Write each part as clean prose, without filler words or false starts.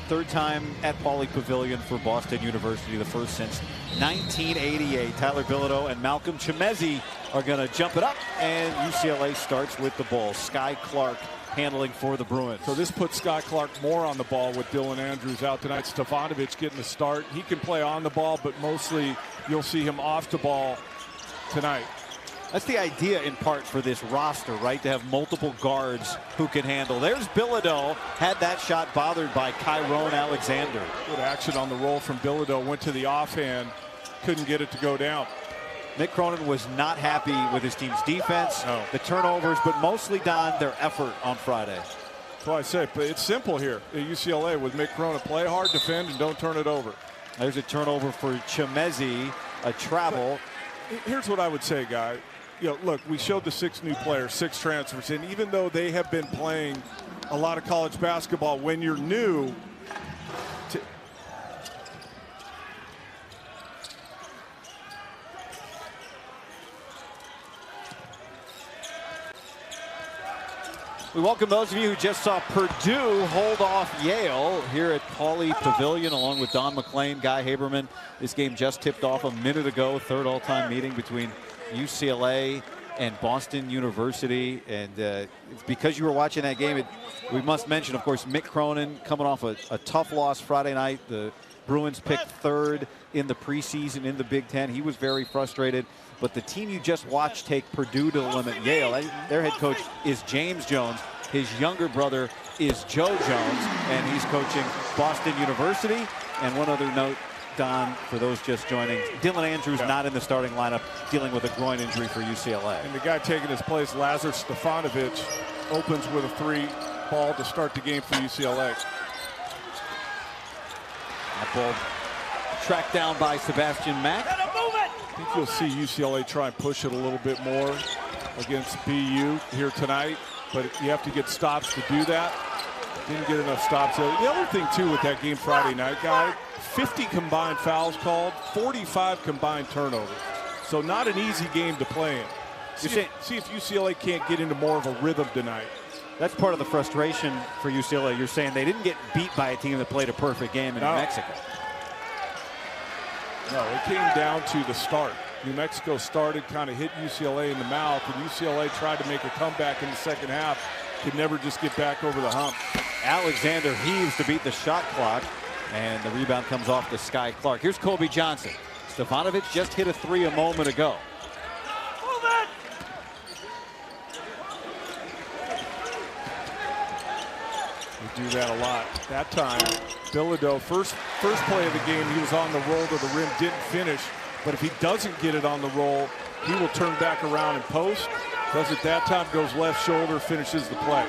third time at Pauley Pavilion for Boston University, the first since 1988. Tyler Bilodeau and Malcolm Chimezi are going to jump it up, and UCLA starts with the ball. Sky Clark handling for the Bruins. So this puts Sky Clark more on the ball with Dylan Andrews out tonight. Stefanovic getting the start. He can play on the ball, but mostly you'll see him off the ball tonight. That's the idea in part for this roster, right? To have multiple guards who can handle. There's Bilodeau, had that shot bothered by Tyrone Alexander. Good action on the roll from Bilodeau. Went to the offhand, couldn't get it to go down. Mick Cronin was not happy with his team's defense, the turnovers, but mostly, Don, their effort on Friday. That's why I say, but it's simple here at UCLA with Mick Cronin. Play hard, defend, and don't turn it over. There's a turnover for Chimezi, a travel. But here's what I would say, Guy. You know, look, we showed the 6 new players, 6 transfers, and even though they have been playing a lot of college basketball, when you're new, we welcome those of you who just saw Purdue hold off Yale here at Pauley Pavilion along with Don McClain, Guy Haberman. This game just tipped off a minute ago, third all-time meeting between UCLA and Boston University. And it's because you were watching that game, we must mention, of course, Mick Cronin coming off a tough loss Friday night. The Bruins picked 3rd in the preseason in the Big Ten. He was very frustrated. But the team you just watched take Purdue to the limit, Yale, their head coach is James Jones. His younger brother is Joe Jones, and he's coaching Boston University. And one other note, Don, for those just joining, Dylan Andrews not in the starting lineup, dealing with a groin injury for UCLA. And the guy taking his place, Lazar Stefanovic, opens with a 3 ball to start the game for UCLA. That ball tracked down by Sebastian Mack. I think you'll see UCLA try and push it a little bit more against BU here tonight, but you have to get stops to do that. Didn't get enough stops. The other thing, too, with that game Friday night, Guy, 50 combined fouls called, 45 combined turnovers. So not an easy game to play in. See if UCLA can't get into more of a rhythm tonight. That's part of the frustration for UCLA. You're saying they didn't get beat by a team that played a perfect game in New Mexico. No, it came down to the start. New Mexico started, kind of hit UCLA in the mouth, and UCLA tried to make a comeback in the second half. Could never just get back over the hump. Alexander heaves to beat the shot clock, and the rebound comes off to Sky Clark. Here's Kobe Johnson. Stefanovic just hit a 3 a moment ago. We do that a lot. That time, Bilodeau, first play of the game, he was on the roll to the rim, didn't finish. But if he doesn't get it on the roll, he will turn back around and post. Does it that time, goes left shoulder, finishes the play.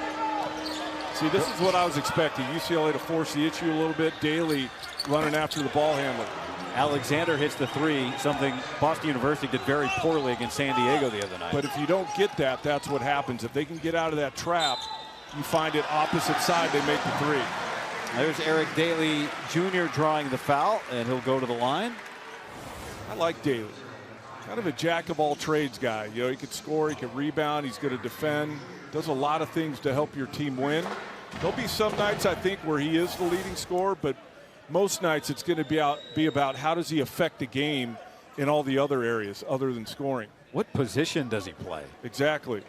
See, this is what I was expecting. UCLA to force the issue a little bit. Daly running after the ball handler. Alexander hits the 3, something Boston University did very poorly against San Diego the other night. But if you don't get that, that's what happens. If they can get out of that trap, you find it opposite side, they make the 3. There's Eric Daly Jr. drawing the foul, and he'll go to the line. I like Daly. Kind of a jack of all trades guy. You know, he can score, he can rebound, he's going to defend. Does a lot of things to help your team win. There'll be some nights, I think, where he is the leading scorer, but most nights it's going to be about how does he affect the game in all the other areas other than scoring. What position does he play? Exactly.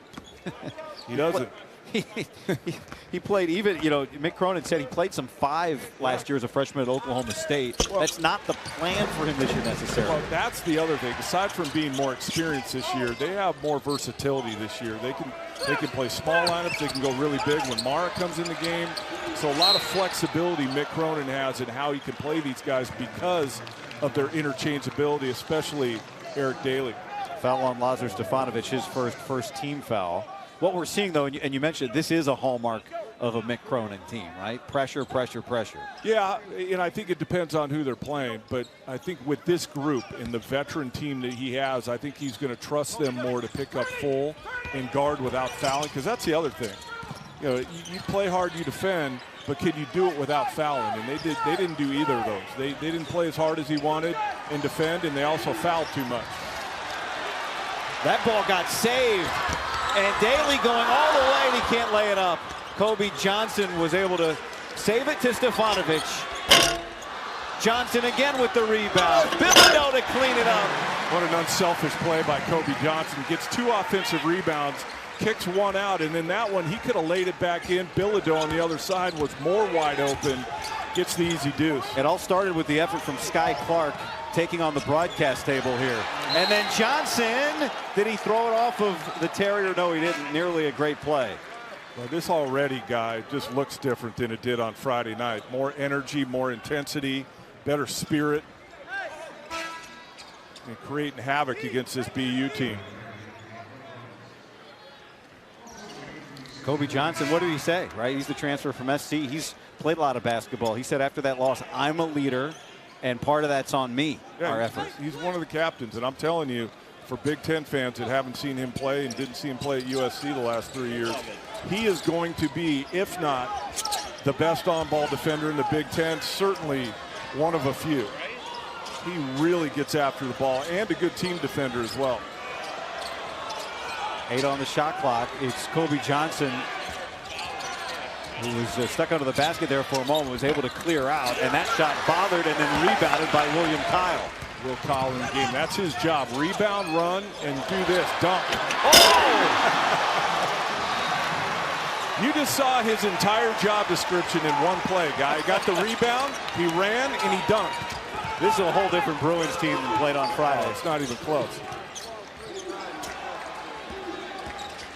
He doesn't. He played even, you know, Mick Cronin said he played some 5 last year as a freshman at Oklahoma State. Well, that's not the plan for him this year necessarily. Well, that's the other thing. Aside from being more experienced this year, they have more versatility this year. They can play small lineups. They can go really big when Mara comes in the game. So a lot of flexibility Mick Cronin has in how he can play these guys because of their interchangeability, especially Eric Daly. Foul on Lazar Stefanovic, his first team foul. What we're seeing, though, and you mentioned this is a hallmark of a Mick Cronin team, right? Pressure, pressure, pressure. Yeah, and I think it depends on who they're playing. But I think with this group and the veteran team that he has, I think he's going to trust them more to pick up full and guard without fouling, because that's the other thing. You know, you play hard, you defend, but can you do it without fouling? And they didn't do either of those. They didn't play as hard as he wanted and defend, and they also fouled too much. That ball got saved. And Daly going all the way, and he can't lay it up. Kobe Johnson was able to Save it to Stefanovic. Johnson again with the rebound. Bilodeau to clean it up. What an unselfish play by Kobe Johnson. Gets 2 offensive rebounds, kicks 1 out, and then that one he could have laid it back in. Bilodeau on the other side was more wide open. Gets the easy deuce. It all started with the effort from Sky Clark taking on the broadcast table here. And then Johnson, did he throw it off of the Terrier? No, he didn't. Nearly a great play. Well, this already guy just looks different than it did on Friday night. More energy, more intensity, better spirit. And creating havoc against this BU team. Kobe Johnson, what did he say, right? He's the transfer from SC. He's played a lot of basketball. He said after that loss, I'm a leader, and part of that's on me, our effort. He's one of the captains, and I'm telling you, for Big Ten fans that haven't seen him play and didn't see him play at USC the last 3 years, he is going to be, if not the best on-ball defender in the Big Ten, certainly one of a few. He really gets after the ball, and a good team defender as well. 8 on the shot clock. It's Kobe Johnson, who was stuck under the basket there for a moment, was able to clear out, and that shot bothered and then rebounded by William Kyle. Will Kyle in the game. That's his job. Rebound, run, and do this. Dunk. Oh! You just saw his entire job description in one play, guy. He got the rebound, he ran, and he dunked. This is a whole different Bruins team than played on Friday. Oh, it's not even close.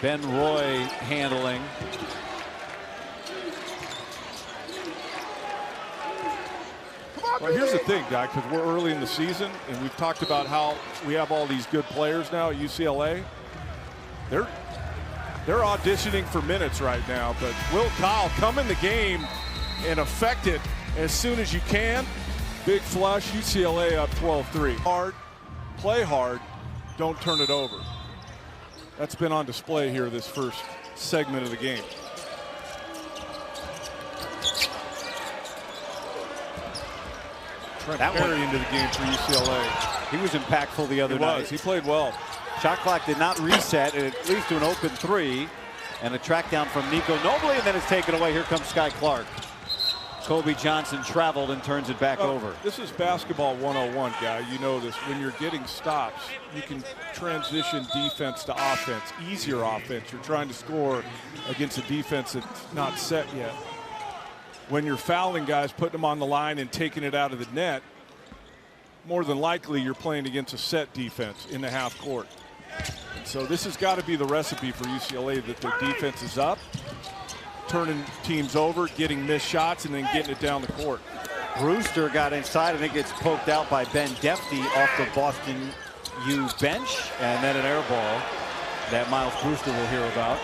Ben Roy handling. Well, here's the thing, Doc, because we're early in the season, and we've talked about how we have all these good players now at UCLA. They're auditioning for minutes right now, but Will Kyle come in the game and affect it as soon as you can. Big flush, UCLA up 12-3. Hard, play hard, don't turn it over. That's been on display here this first segment of the game. Trent Perry into the game for UCLA. He was impactful the other night. He played well. Shot clock did not reset. It leads to an open 3. And a track down from Nico Nobley, and then it's taken away. Here comes Sky Clark. Kobe Johnson traveled and turns it back over. This is basketball 101, guy. You know this. When you're getting stops, you can transition defense to offense, easier offense. You're trying to score against a defense that's not set yet. When you're fouling guys, putting them on the line and taking it out of the net, more than likely you're playing against a set defense in the half court. And so this has got to be the recipe for UCLA, that their defense is up, turning teams over, getting missed shots, and then getting it down the court. Brewster got inside, and it gets poked out by Ben Defty off the Boston U bench, and then an air ball that Miles Brewster will hear about.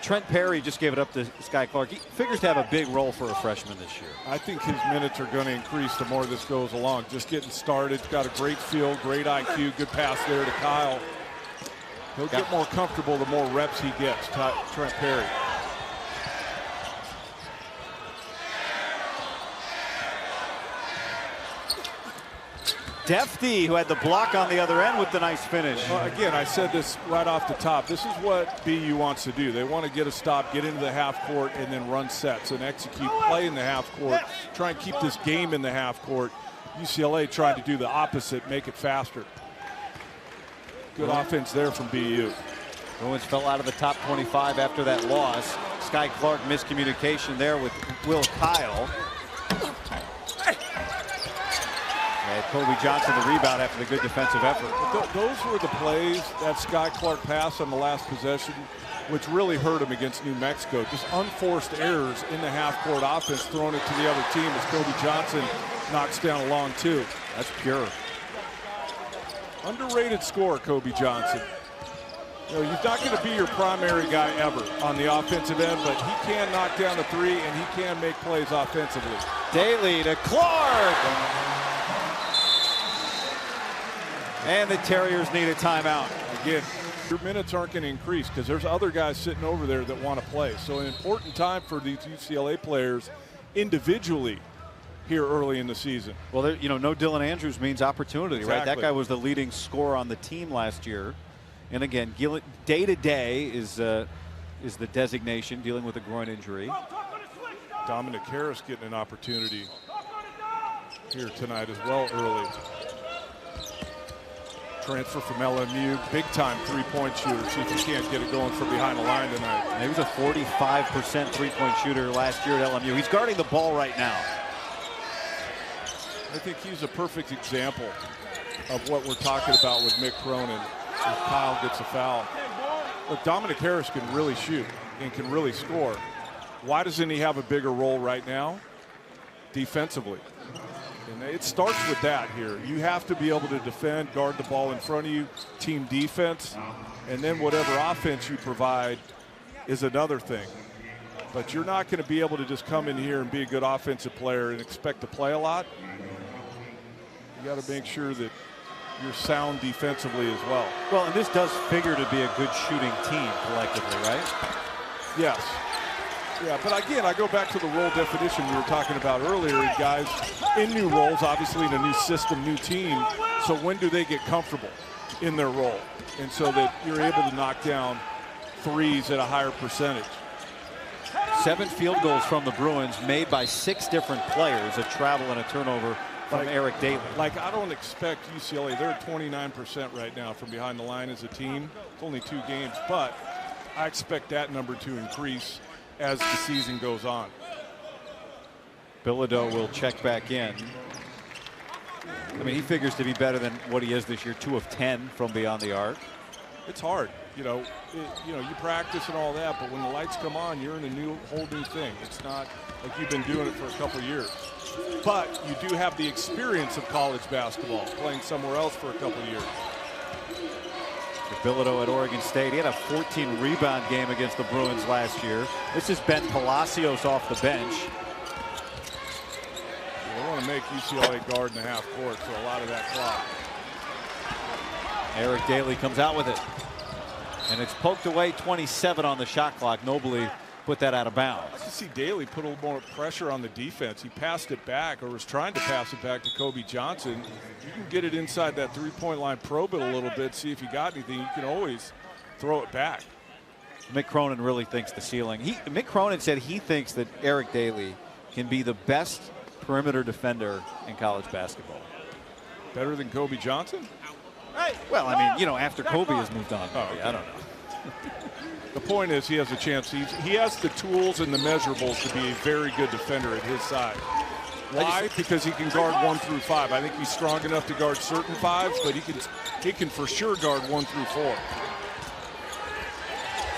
Trent Perry just gave it up to Sky Clark. He figures to have a big role for a freshman this year. I think his minutes are going to increase the more this goes along. Just getting started, got a great feel, great IQ, good pass there to Kyle. He'll get more comfortable the more reps he gets, Trent Perry. Defty, who had the block on the other end with the nice finish. Well, again, I said this right off the top. This is what BU wants to do. They want to get a stop, get into the half court, and then run sets and execute play in the half court. Try and keep this game in the half court. UCLA tried to do the opposite, make it faster. Good offense there from BU. Bruins fell out of the top 25 after that loss. Sky Clark miscommunication there with Will Kyle. And Kobe Johnson the rebound after the good defensive effort. Those were the plays, that Sky Clark pass on the last possession, which really hurt him against New Mexico. Just unforced errors in the half-court offense, throwing it to the other team as Kobe Johnson knocks down a long 2. That's pure. Underrated scorer, Kobe Johnson. You know, he's not going to be your primary guy ever on the offensive end, but he can knock down a 3 and he can make plays offensively. Daly to Clark. And the Terriers need a timeout. Again, your minutes aren't going to increase because there's other guys sitting over there that want to play. So an important time for these UCLA players individually here early in the season. Well, you know, no Dylan Andrews means opportunity, Exactly. right? That guy was the leading scorer on the team last year. And again, day to day is is the designation, dealing with a groin injury. Dominic Harris getting an opportunity here tonight as well early. Transfer from LMU, big-time three-point shooter. See if he can't get it going from behind the line tonight. He was a 45% three-point shooter last year at LMU. He's guarding the ball right now. I think he's a perfect example of what we're talking about with Mick Cronin if Kyle gets a foul. Look, Dominic Harris can really shoot and can really score. Why doesn't he have a bigger role right now? Defensively. And it starts with that here. You have to be able to defend, guard the ball in front of you, team defense, and then whatever offense you provide is another thing. But you're not going to be able to just come in here and be a good offensive player and expect to play a lot. You got to make sure that you're sound defensively as well. Well, and this does figure to be a good shooting team collectively, right? Yes. Yeah, but again, I go back to the role definition we were talking about earlier. Guys in new roles, obviously in a new system, new team. So when do they get comfortable in their role? And so that you're able to knock down threes at a higher percentage. 7 field goals from the Bruins made by 6 different players, a travel and a turnover from Eric Daly. Like, I don't expect UCLA, they're at 29% right now from behind the line as a team. It's only 2 games, but I expect that number to increase as the season goes on. Bilodeau will check back in. I mean, he figures to be better than what he is this year, 2 of 10 from beyond the arc. It's hard, you practice and all that, but when the lights come on, you're in a whole new thing. It's not like you've been doing it for a couple of years. But you do have the experience of college basketball, playing somewhere else for a couple of years. Bilodeau at Oregon State, he had a 14 rebound game against the Bruins last year. This is Ben Palacios off the bench. They want to make UCLA guard in the half court, so a lot of that clock. Eric Daly comes out with it. And it's poked away, 27 on the shot clock. Nobly put that out of bounds. I can see Daly put a little more pressure on the defense. He passed it back, or was trying to pass it back to Kobe Johnson. You can get it inside that three-point line, probe it a little bit, see if you got anything. You can always throw it back. Mick Cronin really thinks the ceiling. Mick Cronin said he thinks that Eric Daly can be the best perimeter defender in college basketball. Better than Kobe Johnson? Well, I mean, after Kobe has moved on. Oh, okay. I don't know. The point is he has a chance. He has the tools and the measurables to be a very good defender at his side. Why? Because he can guard 1 through 5. I think he's strong enough to guard certain 5s, but he can for sure guard 1 through 4.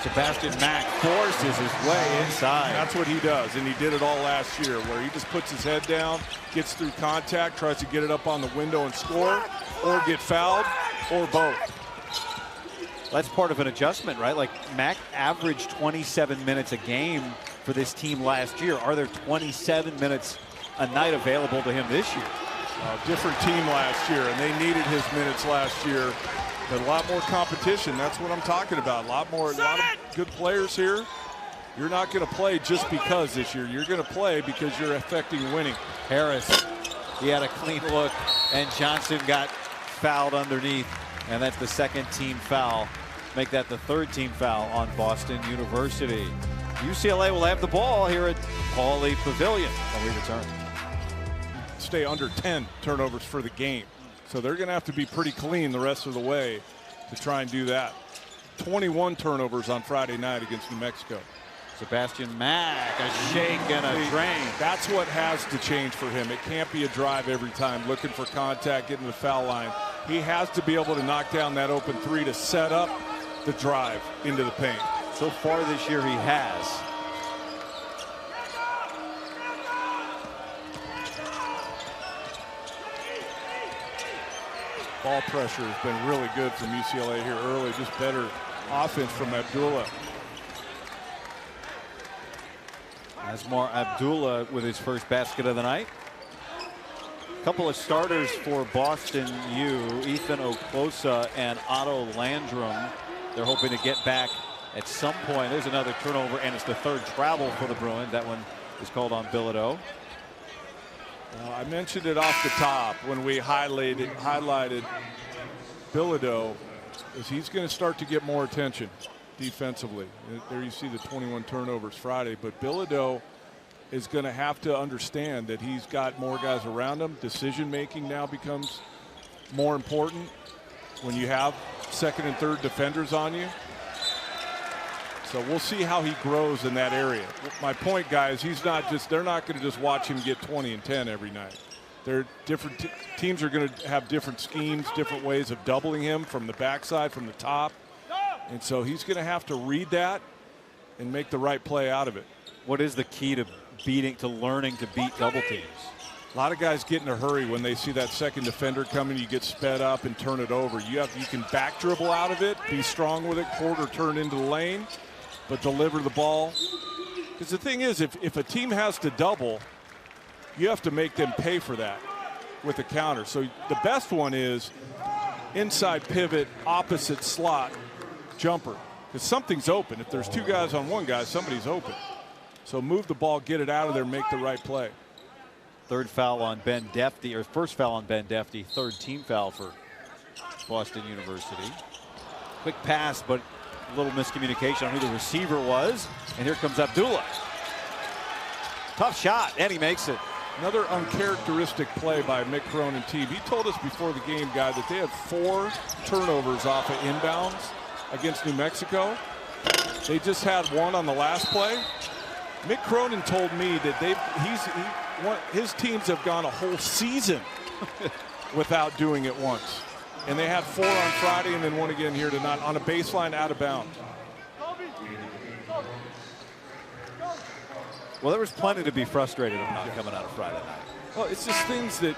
Sebastian Mack forces his way inside. That's what he does, and he did it all last year, where he just puts his head down, gets through contact, tries to get it up on the window and score, or get fouled, or both. That's part of an adjustment, right? Like, Mack averaged 27 minutes a game for this team last year. Are there 27 minutes a night available to him this year? Different team last year, and they needed his minutes last year. But a lot more competition. That's what I'm talking about. A lot of good players here. You're not going to play just because this year. You're going to play because you're affecting winning. Harris, he had a clean look, and Johnson got fouled underneath. And that's the 2nd team foul. Make that the 3rd team foul on Boston University. UCLA will have the ball here at Pauley Pavilion when we return. Stay under 10 turnovers for the game. So they're going to have to be pretty clean the rest of the way to try and do that. 21 turnovers on Friday night against New Mexico. Sebastian Mack, a shake and a drain. That's what has to change for him. It can't be a drive every time, looking for contact, getting the foul line. He has to be able to knock down that open 3 to set up the drive into the paint. So far this year he has. Ball pressure has been really good from UCLA here early. Just better offense from Abdullah. Asmar Abdullah with his first basket of the night. A couple of starters for Boston U, Ethan Oklosa and Otto Landrum. They're hoping to get back at some point. There's another turnover, and it's the 3rd travel for the Bruins. That one is called on Bilodeau. I mentioned it off the top when we highlighted Bilodeau, is he's going to start to get more attention. defensively. There you see the 21 turnovers Friday. But Bilodeau is going to have to understand that he's got more guys around him. Decision-making now becomes more important when you have second and third defenders on you. So we'll see how he grows in that area. My point, guys, they're not going to just watch him get 20 and 10 every night. They're different teams are going to have different schemes, different ways of doubling him from the backside, from the top. And so he's going to have to read that and make the right play out of it. What is the key to learning to beat double teams? A lot of guys get in a hurry when they see that second defender coming. You get sped up and turn it over. You can back dribble out of it, be strong with it, quarter turn into the lane, but deliver the ball. Because the thing is, if a team has to double, you have to make them pay for that with a counter. So the best one is inside pivot, opposite slot, jumper. Because something's open. If there's two guys on one guy, somebody's open. So move the ball, get it out of there, make the right play. Third foul on Ben Defty, or first foul on Ben Defty, third team foul for Boston University. Quick pass, but a little miscommunication on who the receiver was. And here comes Abdullah. Tough shot, and he makes it. Another uncharacteristic play by Mick Cronin Teague. He told us before the game, guy, that they had 4 turnovers off of inbounds against New Mexico. They just had 1 on the last play. Mick Cronin told me that his teams have gone a whole season without doing it once. And they had 4 on Friday and then 1 again here tonight on a baseline out of bounds. Well, there was plenty to be frustrated about coming out of Friday night. Well, it's just things that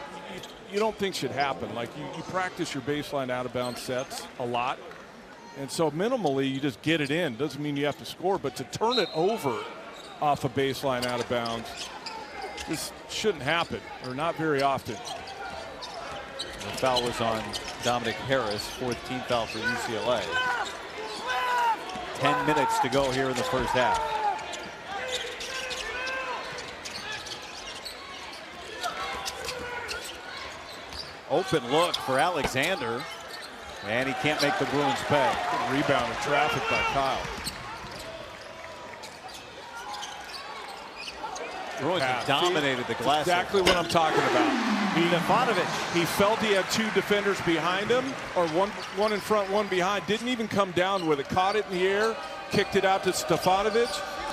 you don't think should happen. Like you practice your baseline out of bounds sets a lot. And so minimally you just get it in. Doesn't mean you have to score, but to turn it over off a baseline out of bounds, this shouldn't happen, or not very often. The foul was on Dominic Harris, 4th team foul for UCLA. 10 minutes to go here in the first half. Open look for Alexander, and he can't make the Bruins pay. Good rebound in traffic by Kyle. Bruins have dominated the glass. Exactly what I'm talking about. Stefanovic. He felt he had 2 defenders behind him, or one in front, 1 behind. Didn't even come down with it. Caught it in the air, kicked it out to Stefanovic.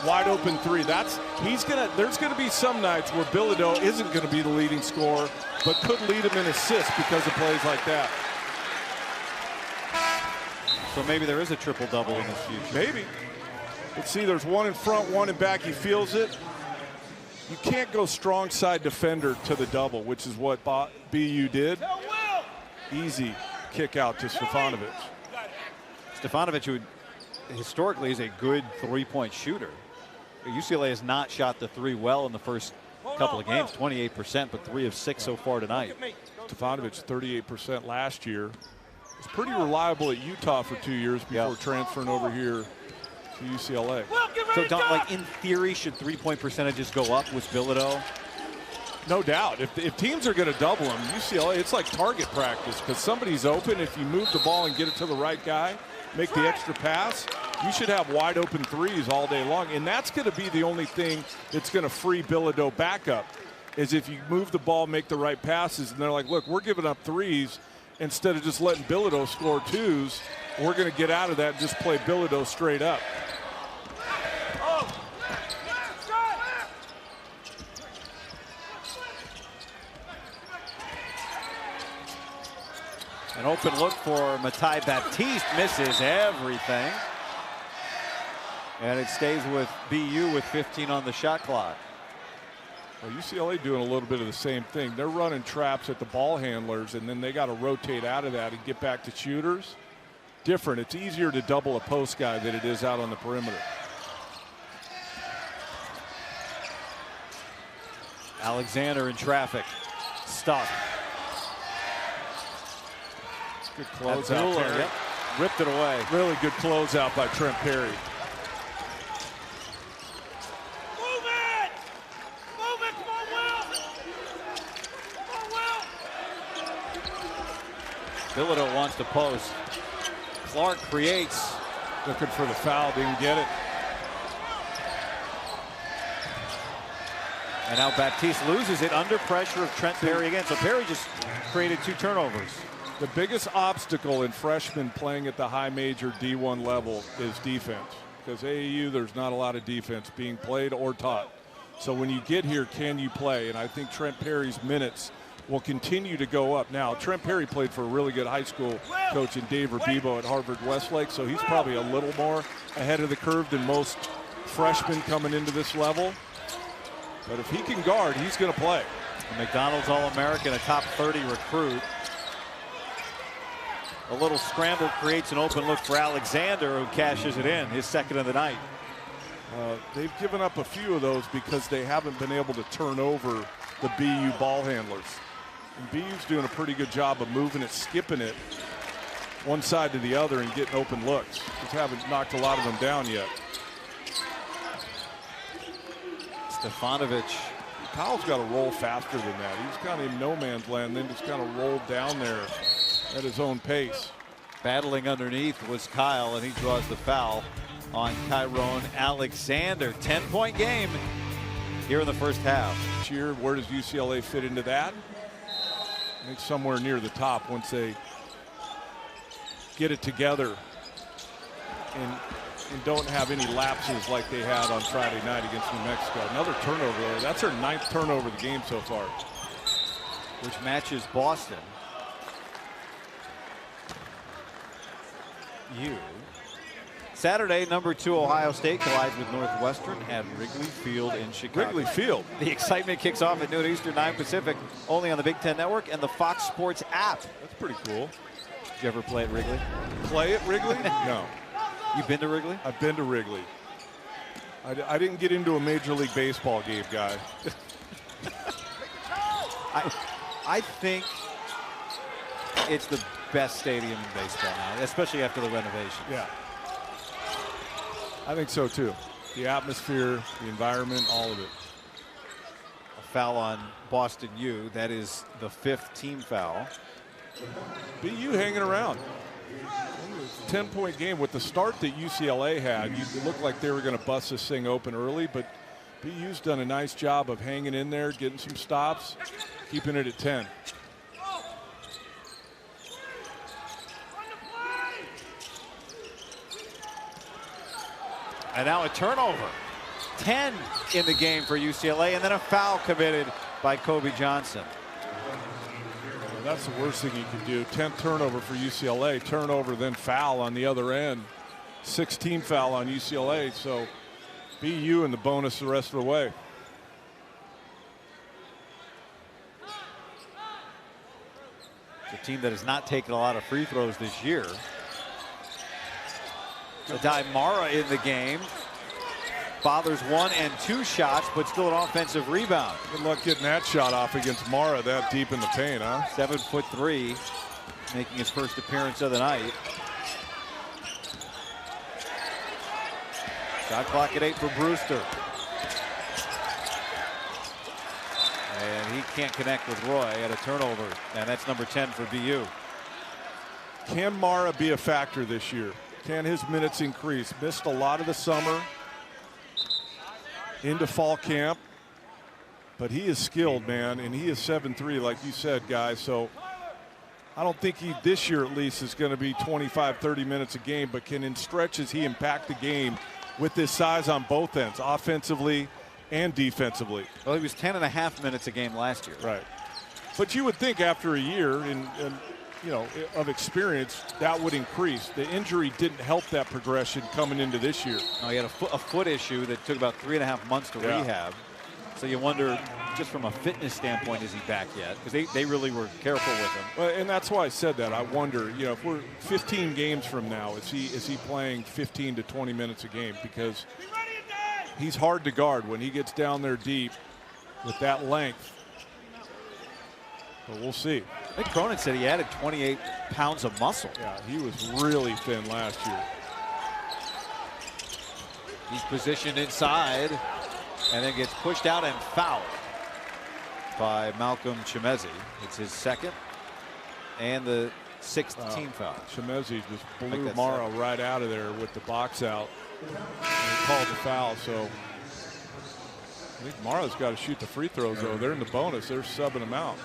Wide open 3. There's gonna be some nights where Bilodeau isn't gonna be the leading scorer, but could lead him in assists because of plays like that. So maybe there is a triple-double in the future. Maybe. Let's see, there's 1 in front, 1 in back. He feels it. You can't go strong side defender to the double, which is what BU did. Easy kick out to Stefanovic. Stefanovic, who historically is a good 3-point shooter. UCLA has not shot the 3 well in the first couple of games, 28%, but 3 of 6 so far tonight. Stefanovic, 38% last year. Was pretty reliable at Utah for 2 years before transferring over here to UCLA. So, Don, like in theory, should 3-point percentages go up with Bilodeau? No doubt. If teams are going to double him, UCLA, it's like target practice because somebody's open. If you move the ball and get it to the right guy, make the extra pass, you should have wide open 3s all day long. And that's going to be the only thing that's going to free Bilodeau back up, is if you move the ball, make the right passes, and they're like, look, we're giving up 3s instead of just letting Bilodeau score 2s. We're going to get out of that and just play Bilodeau straight up. An open look for Matai Baptiste, misses everything. And it stays with BU with 15 on the shot clock. Well, UCLA doing a little bit of the same thing. They're running traps at the ball handlers, and then they got to rotate out of that and get back to shooters. Different. It's easier to double a post guy than it is out on the perimeter. Alexander in traffic. Stuck. Good closeout there. Yep. Ripped it away. Really good closeout by Trent Perry. Move it! Move it! Come on, Will! Come on, Will! Bilodeau wants to post. Clark creates. Looking for the foul, didn't get it. And now Baptiste loses it under pressure of Trent Perry again. So Perry just created 2 turnovers. The biggest obstacle in freshmen playing at the high major D1 level is defense. Because AAU, there's not a lot of defense being played or taught. So when you get here, can you play? And I think Trent Perry's minutes will continue to go up. Now, Trent Perry played for a really good high school coach in Dave Ribebo at Harvard Westlake, so he's probably a little more ahead of the curve than most freshmen coming into this level. But if he can guard, he's going to play. A McDonald's All-American, a top 30 recruit. A little scramble creates an open look for Alexander, who cashes it in, his second of the night. They've given up a few of those because they haven't been able to turn over the BU ball handlers. And BU's doing a pretty good job of moving it, skipping it one side to the other and getting open looks. Just haven't knocked a lot of them down yet. Stefanovic. Kyle's got to roll faster than that. He's kind of in no man's land, then just kind of rolled down there at his own pace. Battling underneath was Kyle, and he draws the foul on Tyrone Alexander. 10-point game here in the first half. Cheer, where does UCLA fit into that? I think somewhere near the top once they get it together and don't have any lapses like they had on Friday night against New Mexico. Another turnover there. That's their 9th turnover of the game so far. Which matches Boston. Saturday, number 2 Ohio State collides with Northwestern at Wrigley Field in Chicago. Wrigley Field. The excitement kicks off at noon Eastern, 9 Pacific, only on the Big Ten Network and the Fox Sports app. That's pretty cool. Did you ever play at Wrigley? Play at Wrigley? No. You've been to Wrigley? I've been to Wrigley. I didn't get into a Major League Baseball game, guy. I think it's the best stadium in baseball now, especially after the renovation. Yeah. I think so, too. The atmosphere, the environment, all of it. A foul on Boston U. That is the 5th team foul. BU hanging around. 10-point game. With the start that UCLA had, it looked like they were going to bust this thing open early, but BU's done a nice job of hanging in there, getting some stops, keeping it at 10. And now a turnover. 10 in the game for UCLA, and then a foul committed by Kobe Johnson. Well, that's the worst thing you could do. 10th turnover for UCLA. Turnover, then foul on the other end. 16 foul on UCLA, so BU in the bonus the rest of the way. It's a team that has not taken a lot of free throws this year. Adai Mara in the game. Bothers 1 and 2 shots, but still an offensive rebound. Good luck getting that shot off against Mara that deep in the paint, huh? 7'3", making his first appearance of the night. Shot clock at 8 for Brewster. And he can't connect with Roy at a turnover, and that's number 10 for BU. Can Mara be a factor this year? Can his minutes increase? Missed a lot of the summer into fall camp, but he is skilled, man, and he is 7'3", like you said, guys. So I don't think he, this year at least, is going to be 25, 30 minutes a game, but can in stretches he impact the game with his size on both ends, offensively and defensively. Well, he was 10.5 minutes a game last year. Right. But you would think after a year and you know, of experience, that would increase. The injury didn't help that progression coming into this year. No, he had a foot issue that took about 3.5 months to rehab. So you wonder, just from a fitness standpoint, is he back yet? Because they really were careful with him. Well, and that's why I said that. I wonder, you know, if we're 15 games from now, is he playing 15 to 20 minutes a game? Because he's hard to guard when he gets down there deep with that length. But we'll see. I think Cronin said he added 28 pounds of muscle. Yeah, he was really thin last year. He's positioned inside and then gets pushed out and fouled by Malcolm Chimezi. It's his second and the 6th team foul. Chemezi just blew that Mara right out of there with the box out and called the foul. So I think Mara's got to shoot the free throws, though. They're in the bonus. They're subbing them out.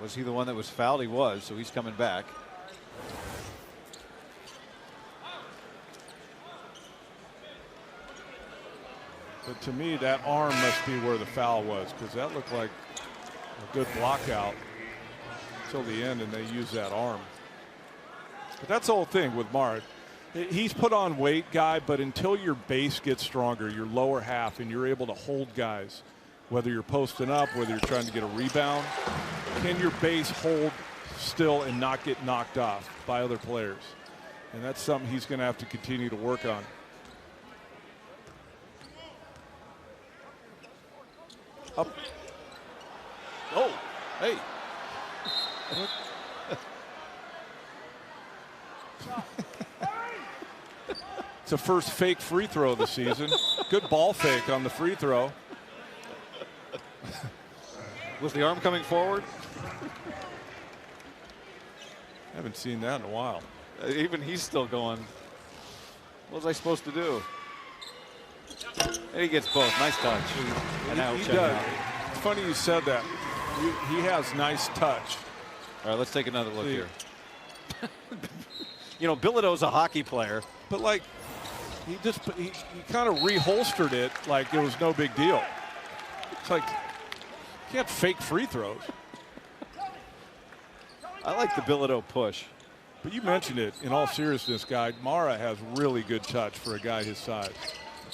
Was he the one that was fouled? He was, so he's coming back. But to me, that arm must be where the foul was, because that looked like a good block out until the end, and they used that arm. But that's the whole thing with Mara. He's put on weight, guy, but until your base gets stronger, your lower half, and you're able to hold guys, whether you're posting up, whether you're trying to get a rebound, can your base hold still and not get knocked off by other players? And that's something he's going to have to continue to work on. Up. Oh, hey. It's the first fake free throw of the season. Good ball fake on the free throw. Was the arm coming forward? Haven't seen that in a while. Even he's still going, what was I supposed to do? And he gets both. Nice touch. And now He check does. out. It's funny you said that. He has nice touch. All right, let's take another look here. You know, Bilodeau's a hockey player. But like, he kind of reholstered it like it was no big deal. It's like, you can't fake free throws. I like the Bilodeau push. But you mentioned it, in all seriousness, guy, Mara has really good touch for a guy his size.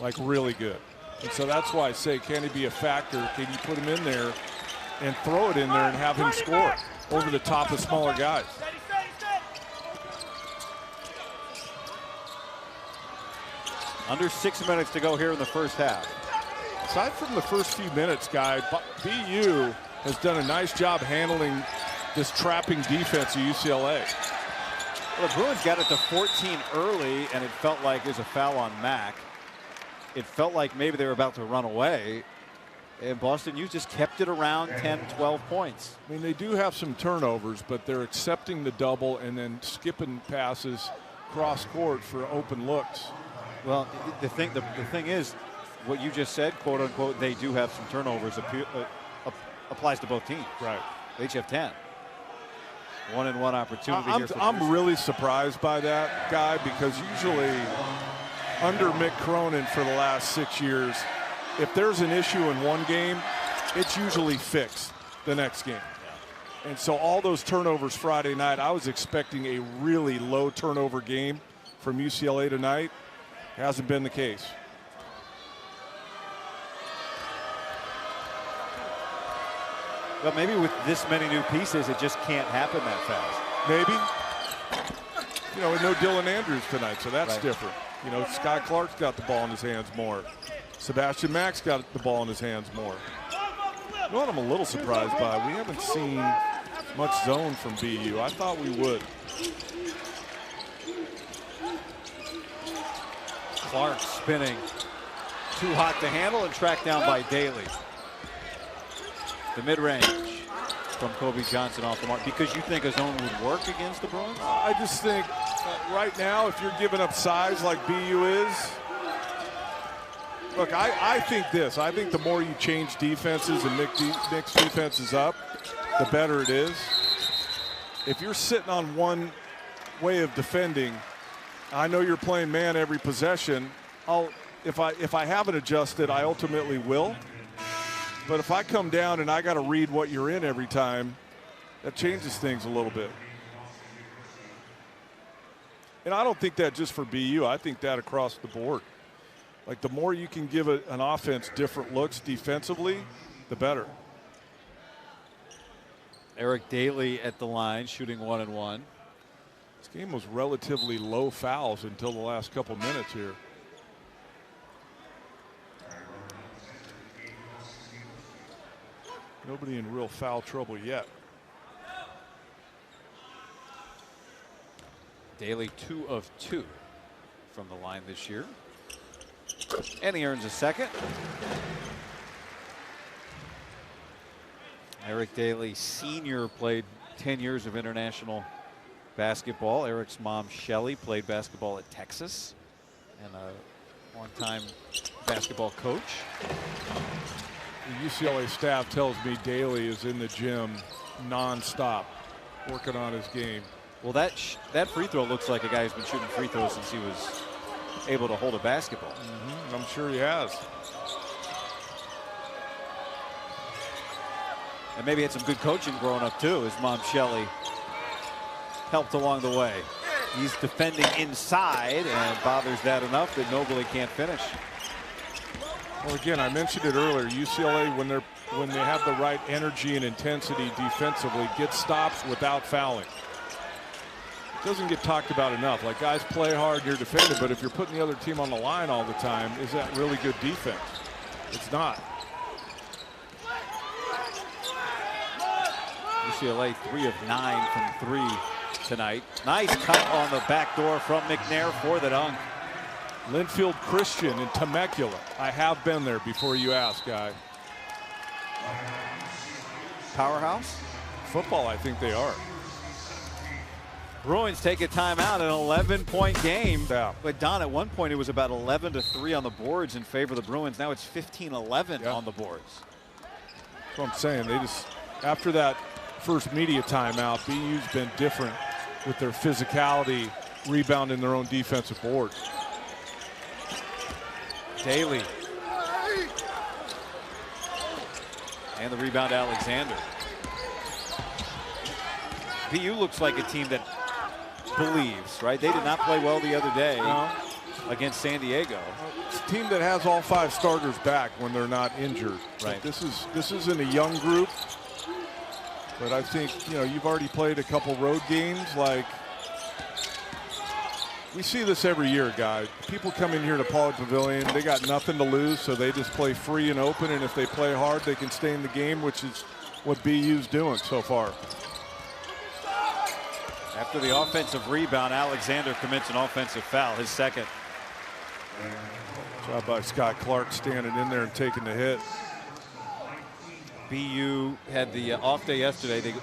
Like, really good. And so that's why I say, can he be a factor? Can you put him in there and throw it in there and have him score over the top of smaller guys? Under 6 minutes to go here in the first half. Aside from the first few minutes, guy, BU has done a nice job handling this trapping defense of UCLA. Well, the Bruins got it to 14 early, and it felt like it was a foul on Mack. It felt like maybe they were about to run away. And Boston U just kept it around 10, 12 points. I mean, they do have some turnovers, but they're accepting the double and then skipping passes cross court for open looks. Well, the thing is, what you just said, quote unquote, they do have some turnovers. Applies to both teams. Right. They each have 10. 1-and-1 opportunity here. I'm really surprised by that, guy, because usually under Mick Cronin for the last 6 years, if there's an issue in one game, it's usually fixed the next game. Yeah. And so all those turnovers Friday night, I was expecting a really low turnover game from UCLA tonight. Hasn't been the case. But maybe with this many new pieces, it just can't happen that fast. Maybe. You know, no Dylan Andrews tonight, so that's different. You know, Sky Clark's got the ball in his hands more. Sebastian Mack's got the ball in his hands more. You know what I'm a little surprised by? We haven't seen much zone from BU. I thought we would. Clark spinning. Too hot to handle and tracked down by Daly. The mid-range from Kobe Johnson off the mark. Because you think a zone would work against the Bruins? I just think right now, if you're giving up size like BU is, look, I think this. I think the more you change defenses and mix defenses up, the better it is. If you're sitting on one way of defending, I know you're playing man every possession. If I haven't adjusted, I ultimately will. But if I come down and I got to read what you're in every time, that changes things a little bit. And I don't think that just for BU. I think that across the board. Like, the more you can give an offense different looks defensively, the better. Eric Daly at the line, shooting 1-and-1. This game was relatively low fouls until the last couple minutes here. Nobody in real foul trouble yet. Daly 2 of 2 from the line this year. And he earns a second. Eric Daly Sr. played 10 years of international basketball. Eric's mom, Shelly, played basketball at Texas and a long-time basketball coach. The UCLA staff tells me Daly is in the gym non-stop working on his game. Well, that free throw looks like a guy who's been shooting free throws since he was able to hold a basketball. I'm sure he has. And maybe had some good coaching growing up too. His mom Shelly helped along the way. He's defending inside and bothers that enough that Nobley can't finish. Well, again, I mentioned it earlier. UCLA, when they have the right energy and intensity defensively, gets stops without fouling. It doesn't get talked about enough. Like, guys play hard, you're defending, but if you're putting the other team on the line all the time, is that really good defense? It's not. UCLA 3 of 9 from 3 tonight. Nice cut on the back door from McNair for the dunk. Linfield Christian in Temecula. I have been there before you ask, guy. Powerhouse? Football, I think they are. Bruins take a timeout, an 11-point game. Yeah. But Don, at one point it was about 11-3 on the boards in favor of the Bruins. Now it's 15-11 on the boards. That's what I'm saying. They just, after that first media timeout, BU's been different with their physicality, rebounding their own defensive boards. Daly. And the rebound, Alexander. BU looks like a team that believes, right? They did not play well the other day against San Diego. It's a team that has all 5 starters back when they're not injured. Right. This isn't a young group, but I think, you know, you've already played a couple road games. Like, we see this every year, guys. People come in here to Pauley Pavilion, they got nothing to lose, so they just play free and open, and if they play hard, they can stay in the game, which is what BU's doing so far. After the offensive rebound, Alexander commits an offensive foul, his second. Job by Scott Clark standing in there and taking the hit. BU had the off day yesterday.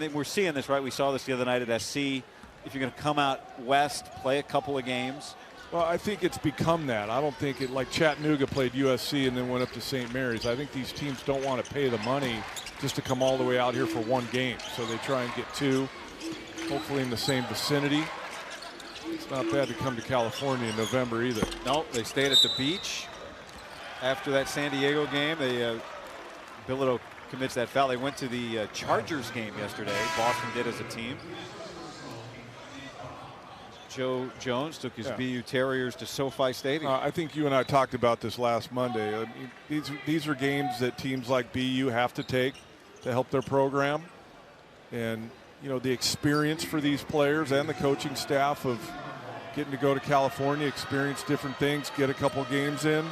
We're seeing this, right? We saw this the other night at SC. If you're going to come out west, play a couple of games. Well, I think it's become that. I don't think it, like Chattanooga played USC and then went up to St. Mary's. I think these teams don't want to pay the money just to come all the way out here for one game. So they try and get 2, hopefully in the same vicinity. It's not bad to come to California in November either. No, they stayed at the beach after that San Diego game. Bilodeau commits that foul. They went to the Chargers game yesterday. Boston did as a team. Joe Jones took his BU Terriers to SoFi Stadium. I think you and I talked about this last Monday. I mean, these are games that teams like BU have to take to help their program. And, you know, the experience for these players and the coaching staff of getting to go to California, experience different things, get a couple games in.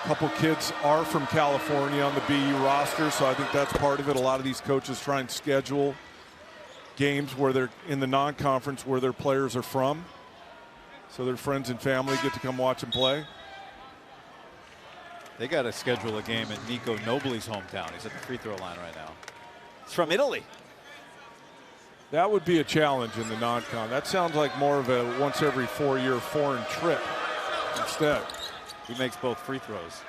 A couple kids are from California on the BU roster, so I think that's part of it. A lot of these coaches try and schedule games where they're in the non-conference where their players are from, so their friends and family get to come watch them play. They got to schedule a game at Nico Nobley's hometown. He's at the free throw line right now. He's from Italy. That would be a challenge in the non-con. That sounds like more of a once every 4-year foreign trip instead. He makes both free throws.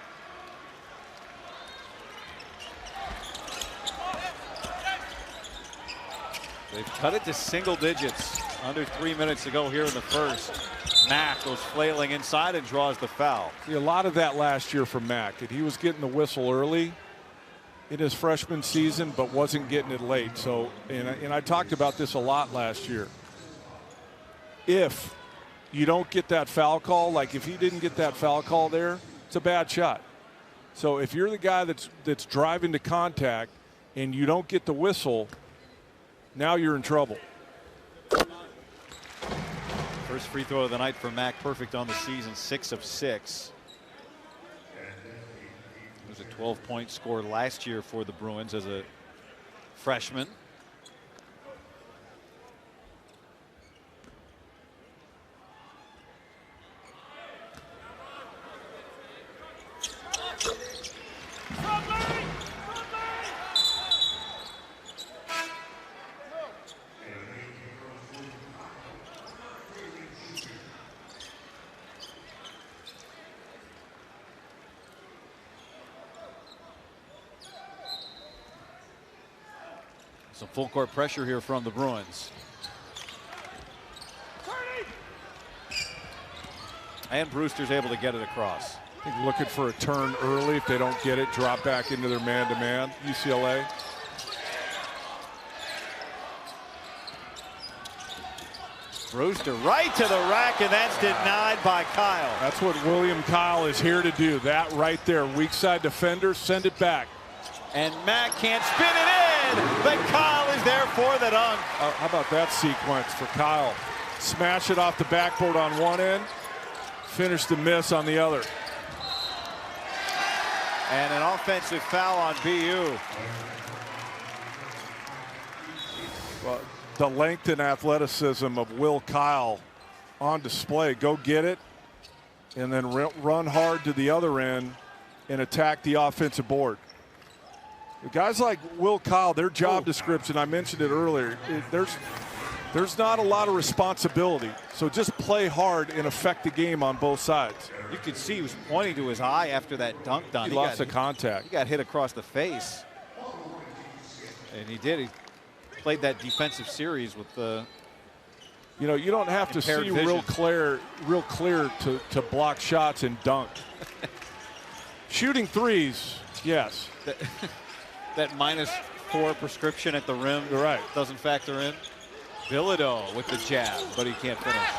They've cut it to single digits. Under 3 minutes to go here in the first. Mack goes flailing inside and draws the foul. See, a lot of that last year from Mack. And he was getting the whistle early in his freshman season, but wasn't getting it late. So, and I talked about this a lot last year. If you don't get that foul call, like if he didn't get that foul call there, it's a bad shot. So if you're the guy that's driving to contact and you don't get the whistle, now you're in trouble. First free throw of the night for Mack, perfect on the season, 6 of 6. It was a 12-point score last year for the Bruins as a freshman. Some full court pressure here from the Bruins. And Brewster's able to get it across. I think looking for a turn early. If they don't get it, drop back into their man-to-man. UCLA. Brewster right to the rack, and that's denied by Kyle. That's what William Kyle is here to do. That right there. Weak side defender, send it back. And Matt can't spin it in, but Kyle is there for the dunk. How about that sequence for Kyle? Smash it off the backboard on one end, finish the miss on the other. And an offensive foul on BU. Well, the length and athleticism of Will Kyle on display. Go get it, and then run hard to the other end and attack the offensive board. The guys like Will Kyle, their job description, I mentioned it earlier, there's not a lot of responsibility. So just play hard and affect the game on both sides. You could see he was pointing to his eye after that dunk done. He lost the contact. He got hit across the face. And he did. He played that defensive series with the You don't have to see real clear to block shots and dunk. Shooting threes, yes. That -4 prescription at the rim. You're right. Doesn't factor in. Bilodeau with the jab, but he can't finish.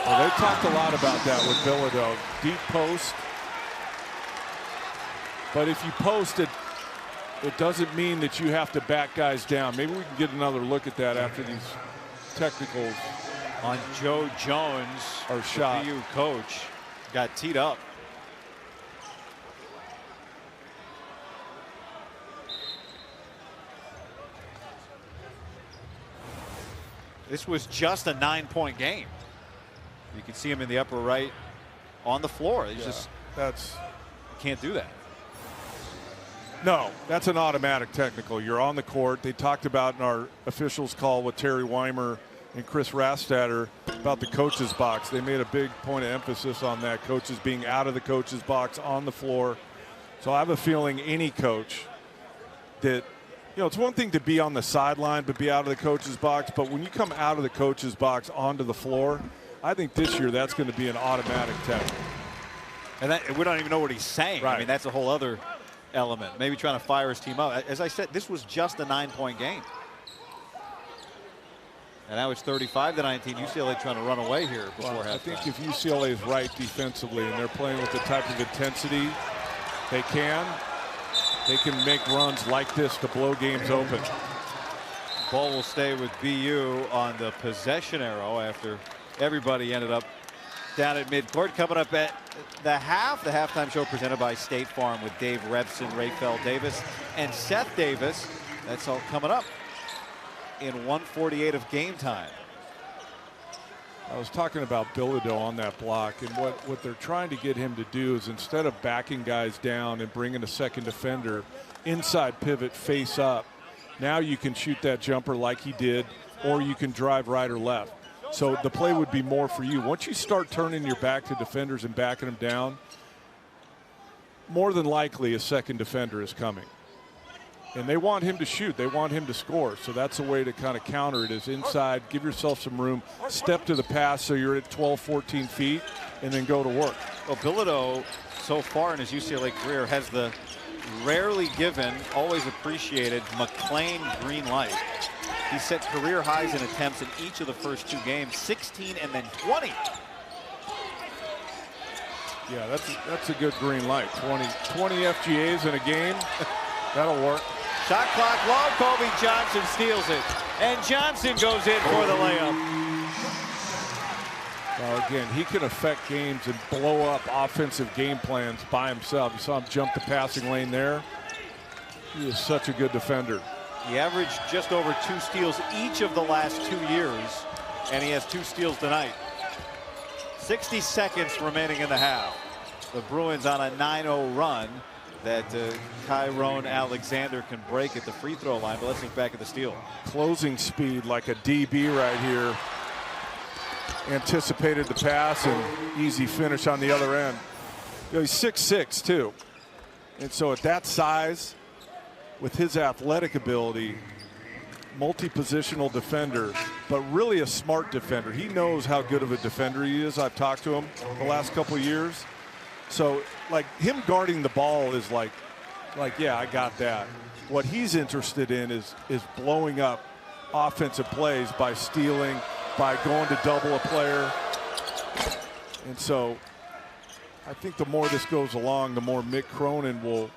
Well, they talked a lot about that with Bilodeau. Deep post. But if you post it, it doesn't mean that you have to back guys down. Maybe we can get another look at that after these technicals. On Joe Jones, our shot. BU coach, got teed up. This was just a 9-point game. You can see him in the upper right on the floor. He's that's can't do that. No, that's an automatic technical. You're on the court. They talked about in our officials call with Terry Weimer and Chris Rastatter about the coach's box. They made a big point of emphasis on that. Coaches being out of the coach's box on the floor. So I have a feeling any coach that, it's one thing to be on the sideline but be out of the coach's box, but when you come out of the coach's box onto the floor, I think this year that's going to be an automatic technical. And we don't even know what he's saying. Right. I mean, that's a whole other element. Maybe trying to fire his team up. As I said, this was just a 9-point game. And now it's 35-19. UCLA trying to run away here before halftime. I think if UCLA is right defensively and they're playing with the type of intensity they can make runs like this to blow games open. Ball will stay with BU on the possession arrow after everybody ended up down at midcourt. Coming up at the halftime show presented by State Farm with Dave Revson, Rayfel Davis, and Seth Davis. That's all coming up in 1:48 of game time. I was talking about Bilodeau on that block, and what they're trying to get him to do is instead of backing guys down and bringing a second defender, inside pivot face up. Now you can shoot that jumper like he did, or you can drive right or left. So the play would be more for you. Once you start turning your back to defenders and backing them down, more than likely a second defender is coming. And they want him to shoot. They want him to score. So that's a way to kind of counter it, is inside, give yourself some room, step to the pass so you're at 12, 14 feet, and then go to work. Well, Bilodeau so far in his UCLA career has the rarely given, always appreciated McLean green light. He set career highs in attempts in each of the first 2 games, 16 and then 20. Yeah, that's a good green light. 20 FGAs in a game. That'll work. Shot clock low. Kobe Johnson steals it. And Johnson goes in for the layup. Well, again, he can affect games and blow up offensive game plans by himself. You saw him jump the passing lane there. He is such a good defender. He averaged just over 2 steals each of the last 2 years, and he has 2 steals tonight. 60 seconds remaining in the half. The Bruins on a 9-0 run that Tyrone Alexander can break at the free throw line, but let's look back at the steal. Closing speed like a DB right here. Anticipated the pass and easy finish on the other end. He's 6'6" too. And so at that size, with his athletic ability, multi-positional defender, but really a smart defender. He knows how good of a defender he is. I've talked to him the last couple of years. So, like, him guarding the ball is like, yeah, I got that. What he's interested in is blowing up offensive plays by stealing, by going to double a player. And so I think the more this goes along, the more Mick Cronin will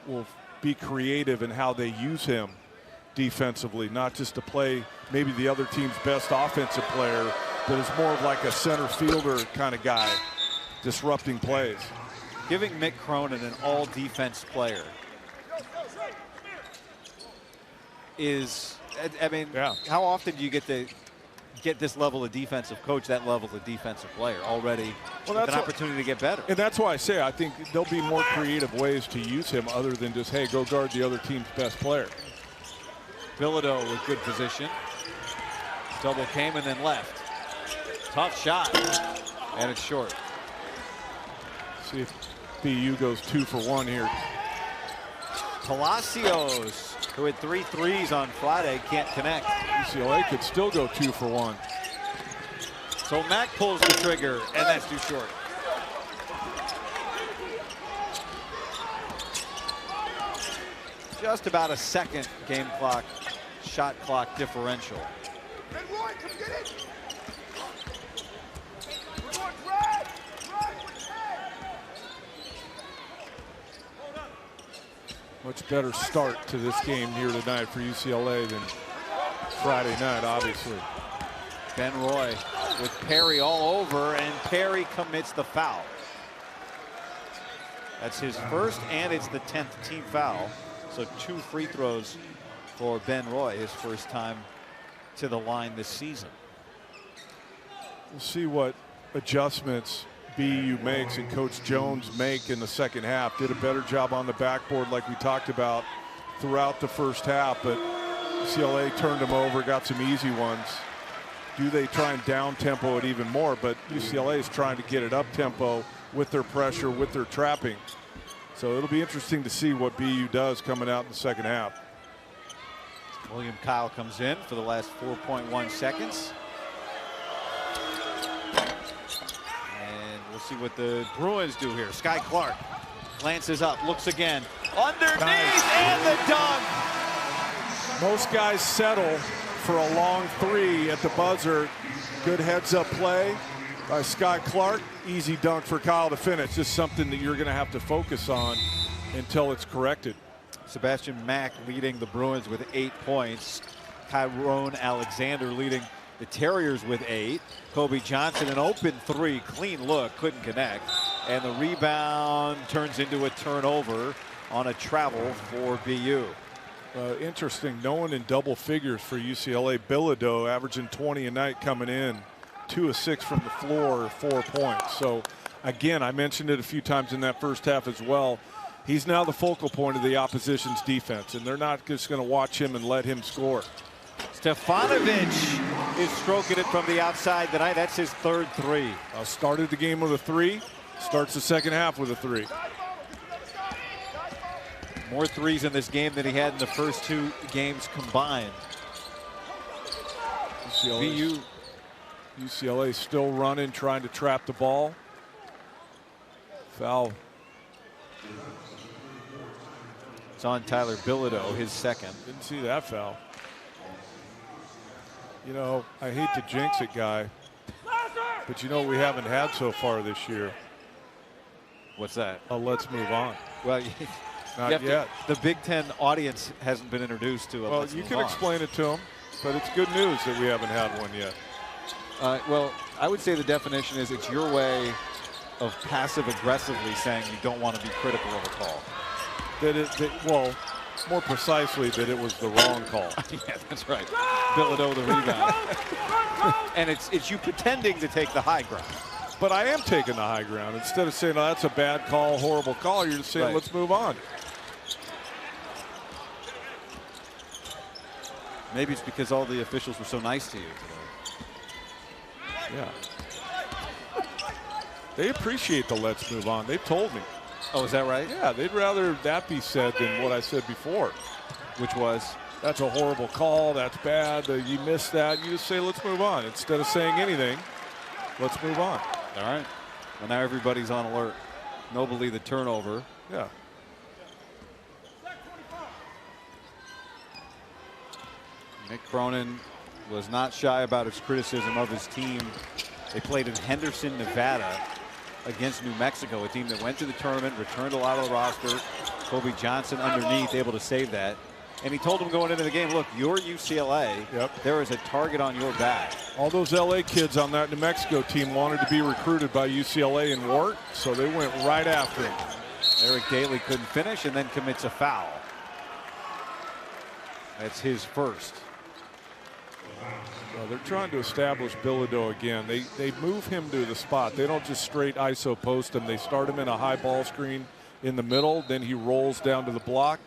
be creative in how they use him defensively, not just to play maybe the other team's best offensive player, but is more of like a center fielder kind of guy, disrupting plays. Giving Mick Cronin an all-defense player is, I mean, yeah. How often do you get this level of defensive coach, that level of defensive player already with an opportunity to get better? And that's why I say I think there'll be more creative ways to use him other than just, hey, go guard the other team's best player. Bilodeau with good position. Double came and then left. Tough shot, and it's short. See if BU goes 2 for 1 here. Palacios, who had 3 threes on Friday, can't connect. UCLA could still go 2 for 1. So Mack pulls the trigger, and that's too short. Just about a second game clock, shot clock differential. Much better start to this game here tonight for UCLA than Friday night, obviously. Ben Roy with Perry all over, and Perry commits the foul. That's his first, and it's the 10th team foul. So 2 free throws for Ben Roy, his first time to the line this season. We'll see what adjustments BU makes and Coach Jones make in the second half. Did a better job on the backboard like we talked about throughout the first half, but UCLA turned them over, got some easy ones. Do they try and down tempo it even more? But UCLA is trying to get it up tempo with their pressure, with their trapping. So it'll be interesting to see what BU does coming out in the second half. William Kyle comes in for the last 4.1 seconds. And we'll see what the Bruins do here. Sky Clark glances up, looks again. Underneath, nice. And the dunk. Most guys settle for a long 3 at the buzzer. Good heads-up play by Sky Clark. Easy dunk for Kyle to finish. Just something that you're going to have to focus on until it's corrected. Sebastian Mack leading the Bruins with 8 points. Tyrone Alexander leading the Terriers with 8. Kobe Johnson, an open 3, clean look, couldn't connect. And the rebound turns into a turnover on a travel for BU. Interesting, no one in double figures for UCLA. Bilodeau averaging 20 a night coming in. 2 of 6 from the floor, 4 points. So again, I mentioned it a few times in that first half as well. He's now the focal point of the opposition's defense, and they're not just going to watch him and let him score. Stefanovic is stroking it from the outside tonight. That's his 3rd 3. Started the game with a 3, starts the second half with a 3. More 3s in this game than he had in the first 2 games combined. UCLA still running, trying to trap the ball. Foul. It's on Tyler Bilodeau, his 2nd. Didn't see that foul. You know, I hate to jinx it, guy, but you know what we haven't had so far this year? What's that? Let's move on. Well, not yet. The Big Ten audience hasn't been introduced to it. Well, you can explain it to them, but it's good news that we haven't had one yet. Well, I would say the definition is it's your way of passive aggressively saying you don't want to be critical of a call. Well, more precisely that it was the wrong call. Yeah, that's right. Bilodeau the rebound. And it's you pretending to take the high ground. But I am taking the high ground. Instead of saying, oh, that's a bad call, horrible call, you're just saying, right, let's move on. Maybe it's because all the officials were so nice to you today. Yeah. They appreciate the let's move on. They've told me. Oh, is that right? Yeah, they'd rather that be said than what I said before. Which was? that's a horrible call, that's bad, you missed that. You just say, let's move on. Instead of saying anything, let's move on. All right. Well, now everybody's on alert. Nobly the turnover. Yeah. Mick Cronin was not shy about his criticism of his team. They played in Henderson, Nevada against New Mexico, a team that went to the tournament, returned a lot of the roster. Kobe Johnson underneath, able to save that. And he told them going into the game, look, you're UCLA. Yep. There is a target on your back. All those LA kids on that New Mexico team wanted to be recruited by UCLA and weren't, so they went right after him. Eric Daly couldn't finish and then commits a foul. That's his first. Well, they're trying to establish Bilodeau again. They move him to the spot. They don't just straight ISO post him. They start him in a high ball screen in the middle. Then he rolls down to the block.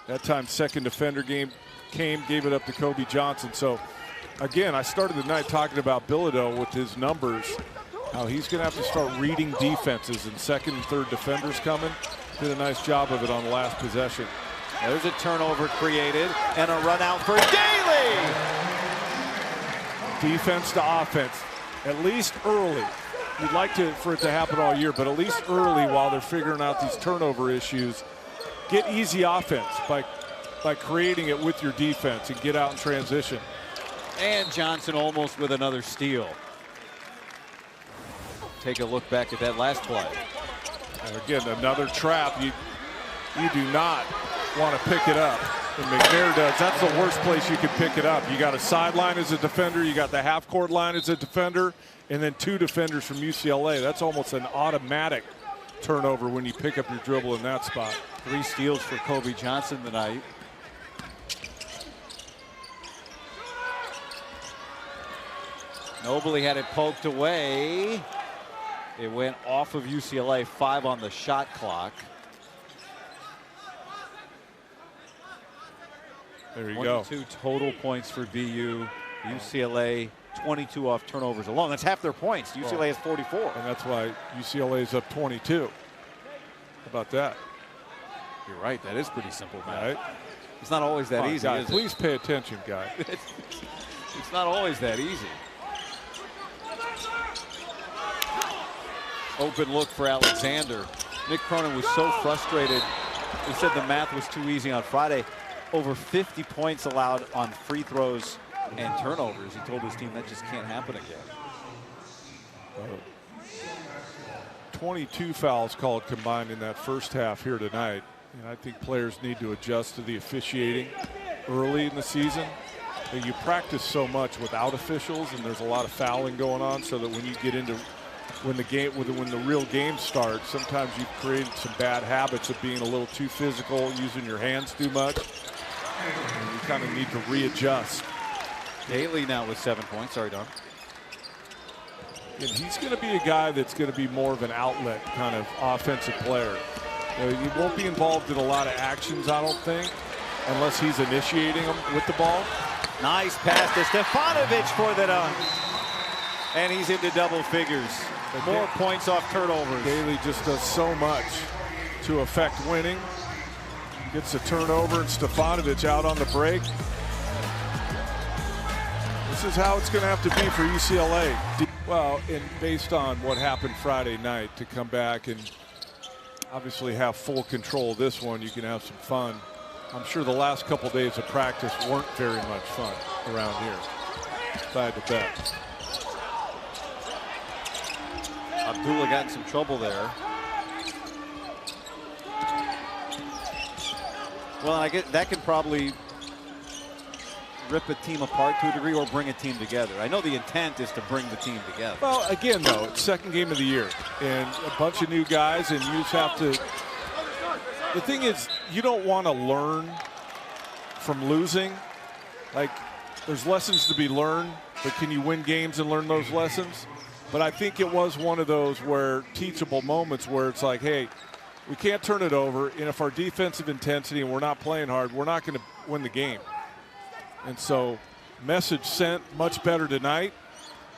That time, second defender gave it up to Kobe Johnson. So, again, I started the night talking about Bilodeau with his numbers, how he's going to have to start reading defenses and second and third defenders coming. Did a nice job of it on the last possession. There's a turnover created and a run out for Daly. Defense to offense, at least early. You'd like for it to happen all year, but at least early while they're figuring out these turnover issues. Get easy offense by creating it with your defense and get out in transition. And Johnson almost with another steal. Take a look back at that last play. And again, another trap. You do not want to pick it up. And McNair does. That's the worst place you can pick it up. You got a sideline as a defender, you got the half-court line as a defender, and then two defenders from UCLA. That's almost an automatic turnover when you pick up your dribble in that spot. 3 steals for Kobe Johnson tonight. Nobly had it poked away. It went off of UCLA, 5 on the shot clock. There you go. 22 total points for BU. UCLA 22 off turnovers alone. That's half their points. UCLA has 44. And that's why UCLA is up 22. How about that? You're right. That is pretty simple, man. Right? It's not always that easy, guy, is please pay attention, guy. It's not always that easy. Open look for Alexander. Mick Cronin was so frustrated. He said the math was too easy on Friday. Over 50 points allowed on free throws and turnovers. He told his team that just can't happen again. 22 fouls called combined in that first half here tonight. And I think players need to adjust to the officiating early in the season. You practice so much without officials, and there's a lot of fouling going on, so that when you get into when the real game starts, sometimes you've created some bad habits of being a little too physical, using your hands too much. And you kind of need to readjust. Daly now with 7 points. Sorry, Don. And he's going to be a guy that's going to be more of an outlet kind of offensive player. He won't be involved in a lot of actions, I don't think, unless he's initiating them with the ball. Nice pass to Stefanovic for the dunk. And he's into double figures. More points off turnovers. Daly just does so much to affect winning. Gets a turnover, and Stefanovic out on the break. This is how it's going to have to be for UCLA. Well, and based on what happened Friday night, to come back and obviously have full control of this one, you can have some fun. I'm sure the last couple days of practice weren't very much fun around here. If I had to bet. Abdullah got in some trouble there. Well, I get that can probably rip a team apart to a degree or bring a team together. I know the intent is to bring the team together. Well, again, though, it's second game of the year and a bunch of new guys, and you just have to. The thing is, you don't want to learn from losing. Like, there's lessons to be learned, but can you win games and learn those lessons? But I think it was one of those where teachable moments where it's like, hey, we can't turn it over, and if our defensive intensity and we're not playing hard, we're not going to win the game. And so, message sent, much better tonight,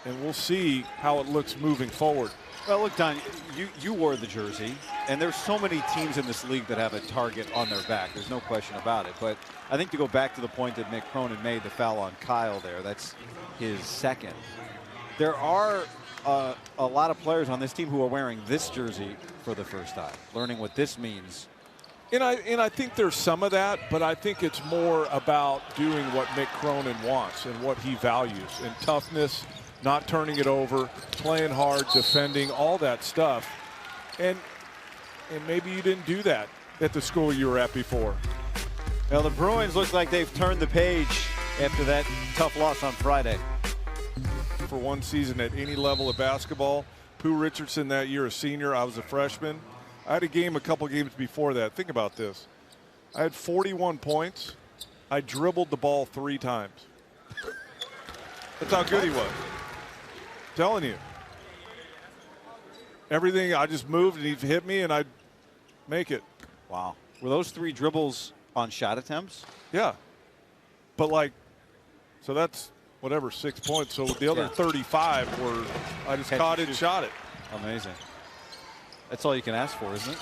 and we'll see how it looks moving forward. Well, look, Don, you wore the jersey, and there's so many teams in this league that have a target on their back. There's no question about it. But I think to go back to the point that Mick Cronin made, the foul on Kyle there, that's his second. There are a lot of players on this team who are wearing this jersey for the first time, learning what this means. And I think there's some of that, but I think it's more about doing what Mick Cronin wants and what he values, and toughness, not turning it over, playing hard, defending, all that stuff. And maybe you didn't do that at the school you were at before. Well, the Bruins look like they've turned the page after that tough loss on Friday. For one season at any level of basketball, Pooh Richardson that year, a senior, I was a freshman. I had a couple games before that. Think about this. I had 41 points. I dribbled the ball 3 times. That's how good he was. Telling you. Everything, I just moved and he'd hit me and I'd make it. Wow. Were those 3 dribbles on shot attempts? Yeah. But like, so that's whatever, 6 points. So the other 35 were, I just caught it and shot it. Amazing. That's all you can ask for, isn't it?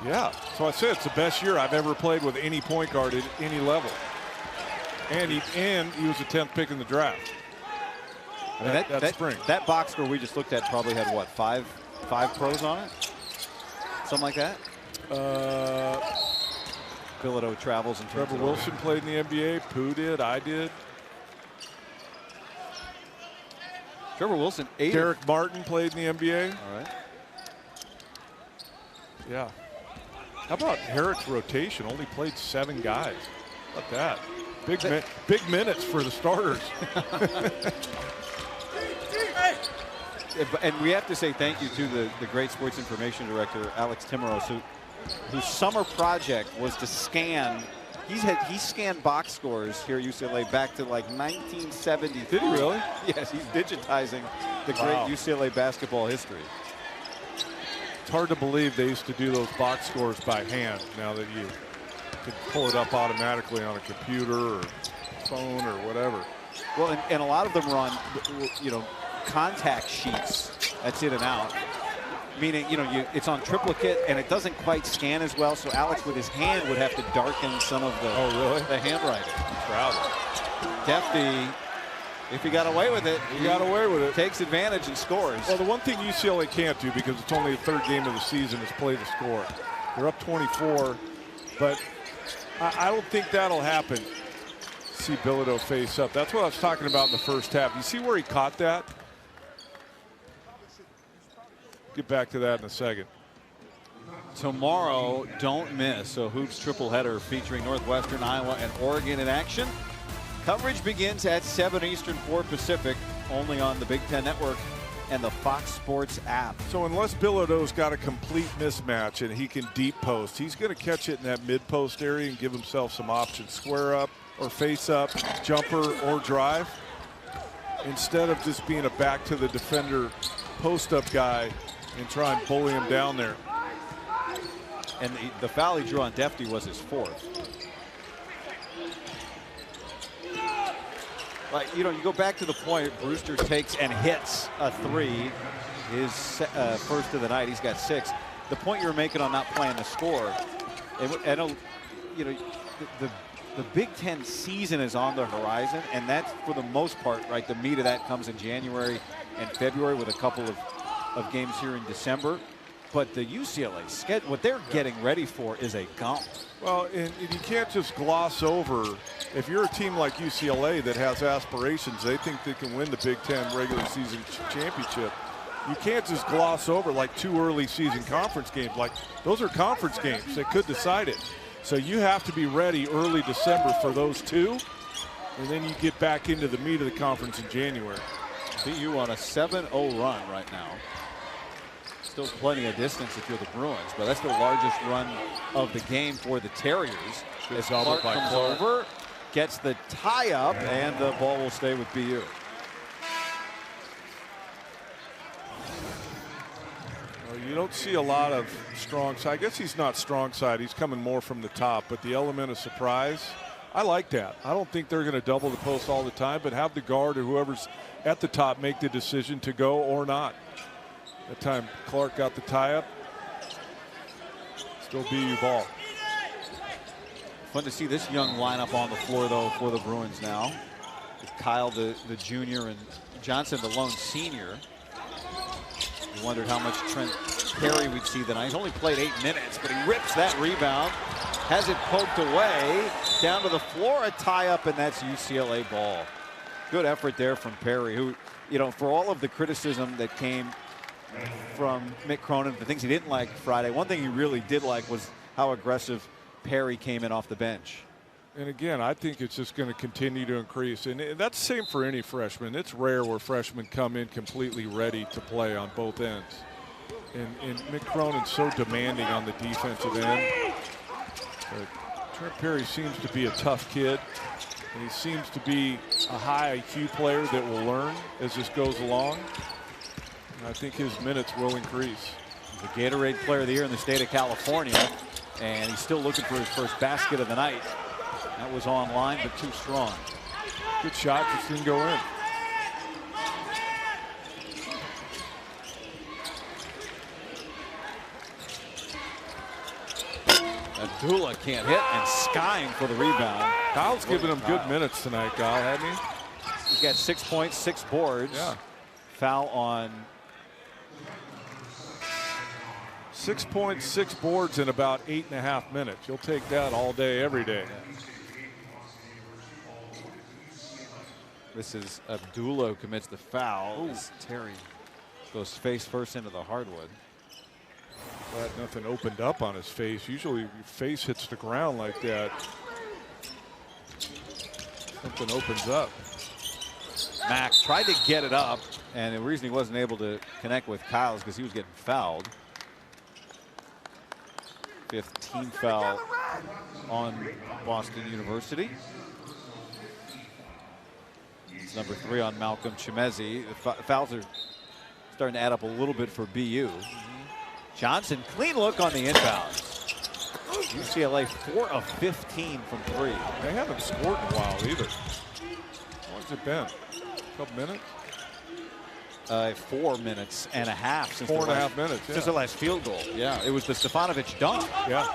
Yeah. So I said it's the best year I've ever played with any point guard at any level. And he was the 10th pick in the draft. I mean, that spring. That box score we just looked at probably had what, five pros on it? Something like that? Bilodeau travels in terms Trevor of Wilson played in the NBA. Pooh did. I did. Trevor Wilson, 8. Derek Martin played in the NBA. All right. Yeah. How about Herrick's rotation? Only played 7 guys. How about that? Big minutes for the starters. And we have to say thank you to the great sports information director, Alex Timoros, whose summer project was to scan. He scanned box scores here at UCLA back to like 1970. Did he really? Yes, he's digitizing the great UCLA basketball history. It's hard to believe they used to do those box scores by hand. Now that you can pull it up automatically on a computer or phone or whatever. Well, and a lot of them are on, contact sheets. That's in and out. Meaning, it's on triplicate and it doesn't quite scan as well. So Alex, with his hand, would have to darken some of the the handwriting. Proud. Defty, if he got away with it, he got away with it. Takes advantage and scores. Well, the one thing UCLA can't do, because it's only the 3rd game of the season, is play the score. They're up 24, but I don't think that'll happen. See Bilodeau face up. That's what I was talking about in the first half. You see where he caught that? Get back to that in a second. Tomorrow, don't miss a Hoops triple header featuring Northwestern, Iowa, and Oregon in action. Coverage begins at 7 Eastern, 4 Pacific, only on the Big Ten Network and the Fox Sports app. So unless Bilodeau's got a complete mismatch and he can deep post, he's going to catch it in that mid-post area and give himself some options. Square up or face up, jumper or drive, instead of just being a back to the defender post-up guy and try and bully him down there. And the foul he drew on Defty was his 4th. Like, you go back to the point, Brewster takes and hits a 3, his first of the night. He's got 6. The point you were making on not playing the score, the Big Ten season is on the horizon, and that's for the most part, right? The meat of that comes in January and February with a couple of games here in December. But the UCLA schedule, what they're getting ready for is a gauntlet. Well, and you can't just gloss over. If you're a team like UCLA that has aspirations, they think they can win the Big Ten regular season championship. You can't just gloss over like 2 early season conference games. Like, those are conference games that could decide it. So you have to be ready early December for those 2, and then you get back into the meat of the conference in January. BU on a 7-0 run right now. Still plenty of distance if you're the Bruins, but that's the largest run of the game for the Terriers. As Clark comes over, gets the tie up, and the ball will stay with BU. Well, you don't see a lot of strong side. I guess he's not strong side. He's coming more from the top, but the element of surprise, I like that. I don't think they're going to double the post all the time, but have the guard or whoever's at the top make the decision to go or not. That time Clark got the tie-up. Still BU ball. Fun to see this young lineup on the floor, though, for the Bruins now. With Kyle, the junior, and Johnson, the lone senior. We wondered how much Trent Perry we'd see tonight. He's only played 8 minutes, but he rips that rebound. Has it poked away. Down to the floor, a tie-up, and that's UCLA ball. Good effort there from Perry, who, you know, for all of the criticism that came from Mick Cronin, the things he didn't like Friday, one thing he really did like was how aggressive Perry came in off the bench. And again, I think it's just going to continue to increase. And that's the same for any freshman. It's rare where freshmen come in completely ready to play on both ends. And Mick Cronin's so demanding on the defensive end. But Trent Perry seems to be a tough kid. And he seems to be a high IQ player that will learn as this goes along. And I think his minutes will increase. He's the Gatorade Player of the Year in the state of California. And he's still looking for his first basket of the night. That was online, but too strong. Good shot, just didn't go in. Abdullah can't hit, and skying for the rebound. Kyle's giving him good minutes tonight, Kyle, hasn't he? He's got 6 points, 6 boards. Yeah. Foul on 6 points, 6 boards in about 8.5 minutes. You'll take that all day, every day. This is Abdullah who commits the foul. As Terry goes face first into the hardwood. Glad nothing opened up on his face. Usually your face hits the ground like that. Something opens up. Mack tried to get it up, and the reason he wasn't able to connect with Kyle is because he was getting fouled. 5th team foul on Boston University. It's number 3 on Malcolm Chimezi. The fouls are starting to add up a little bit for BU. Johnson, clean look on the inbounds. UCLA 4 of 15 from 3. They haven't scored in a while either. How long has it been? A couple minutes? 4 minutes and a half since 4.5 minutes. Since the last field goal. Yeah, it was the Stefanovic dunk. Yeah.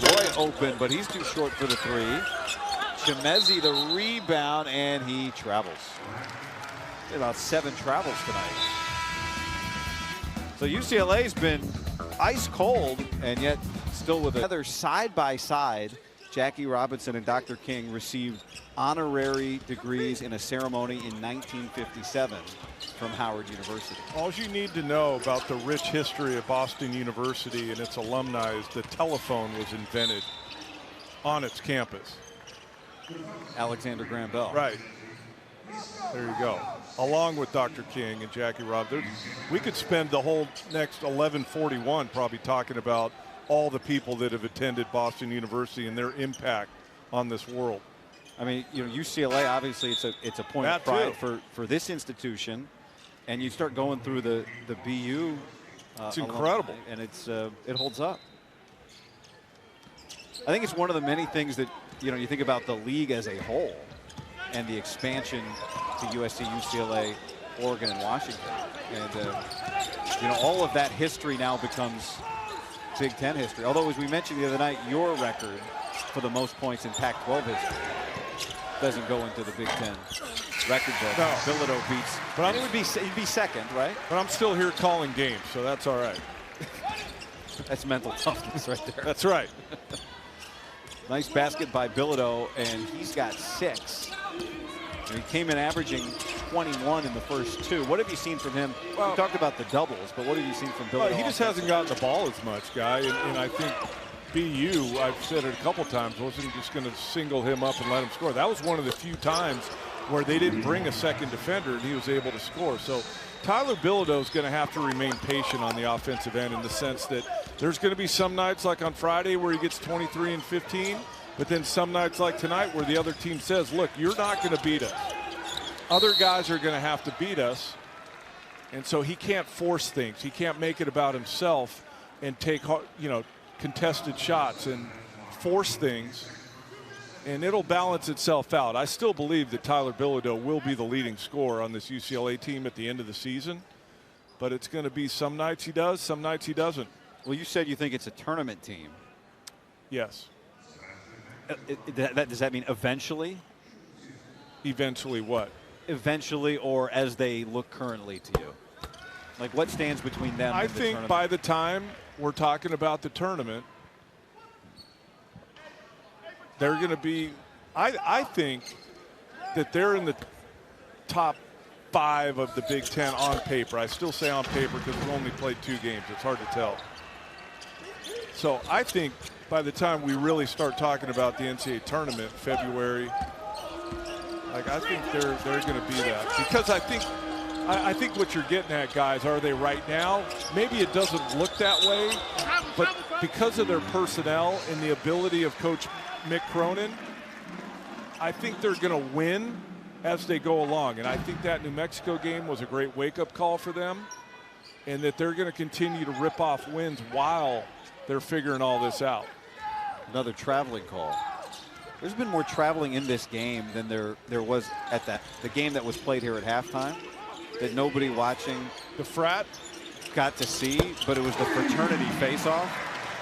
Roy open, but he's too short for the 3. Chimezi the rebound, and he travels. About 7 travels tonight. So UCLA's been ice cold, and yet still with another side by side. Jackie Robinson and Dr. King received honorary degrees in a ceremony in 1957 from Howard University. All you need to know about the rich history of Boston University and its alumni is the telephone was invented on its campus. Alexander Graham Bell. Right. There you go. Along with Dr. King and Jackie Robinson. We could spend the whole next 11:41 probably talking about all the people that have attended Boston University and their impact on this world. I mean, you know, UCLA, obviously it's a point of pride for this institution, and you start going through the BU. It's incredible, and it holds up. I think it's one of the many things that, you know, you think about the league as a whole and the expansion to USC, UCLA, Oregon, and Washington, and you know, all of that history now becomes Big Ten history. Although, as we mentioned the other night, your record for the most points in Pac-12 history doesn't go into the Big Ten record book. No. Bilodeau beats, but he'd be second, right? But I'm still here calling games, so that's all right. That's mental toughness right there. That's right. Nice basket by Bilodeau, and he's got 6. And he came in averaging 21 in the first 2. What have you seen from him? Well, we talked about the doubles, but what have you seen from Bilodeau? Well, he just hasn't gotten the ball as much, Guy, and I think BU, I've said it a couple times, wasn't just going to single him up and let him score. That was one of the few times where they didn't bring a second defender and he was able to score. So Tyler Bilodeau is going to have to remain patient on the offensive end in the sense that there's going to be some nights like on Friday where he gets 23 and 15, but then some nights like tonight where the other team says, look, you're not going to beat us. Other guys are going to have to beat us. And so he can't force things. He can't make it about himself and take, you know, contested shots and force things, and it'll balance itself out. I still believe that Tyler Bilodeau will be the leading scorer on this UCLA team at the end of the season. but it's going to be some nights he does, some nights he doesn't. Well, you said you think it's a tournament team. Yes. Does that mean eventually? Eventually what? Eventually, or as they look currently to you? Like, what stands between them I and the think tournament? by the time we're talking about the tournament, they're going to be, I think that they're in the top 5 of the Big Ten on paper. I still say on paper because we've only played 2 games. It's hard to tell. So I think by the time we really start talking about the NCAA tournament, February, like I think they're going to be that, because I think what you're getting at, guys, are they right now? Maybe it doesn't look that way, but because of their personnel and the ability of Coach Mick Cronin, I think they're going to win as they go along. And I think that New Mexico game was a great wake-up call for them, and that they're going to continue to rip off wins while they're figuring all this out. Another traveling call. There's been more traveling in this game than there was at the game that was played here at halftime, that nobody watching The frat, got to see, but it was the fraternity face-off.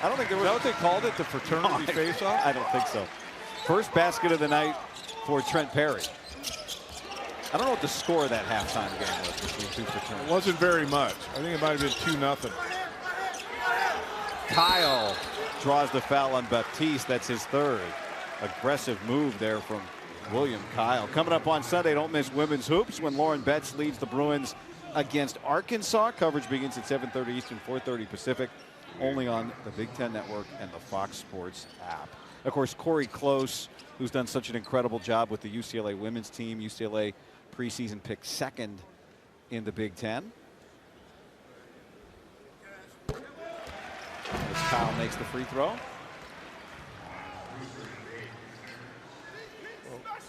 I don't think there was. is that what they called it, the fraternity face-off? I don't think so. First basket of the night for Trent Perry. I don't know what the score of that halftime game was between two It fraternities. wasn't very much. I think it might have been 2-0. Kyle draws the foul on Baptiste. That's his third. Aggressive move there from William Kyle. Coming up on Sunday, don't miss women's hoops when Lauren Betts leads the Bruins against Arkansas. Coverage begins at 7:30 Eastern, 4:30 Pacific, only on the Big Ten Network and the Fox Sports app. Of course, Corey Close, who's done such an incredible job with the UCLA women's team. UCLA preseason picked 2nd in the Big Ten. As Kyle makes the free throw.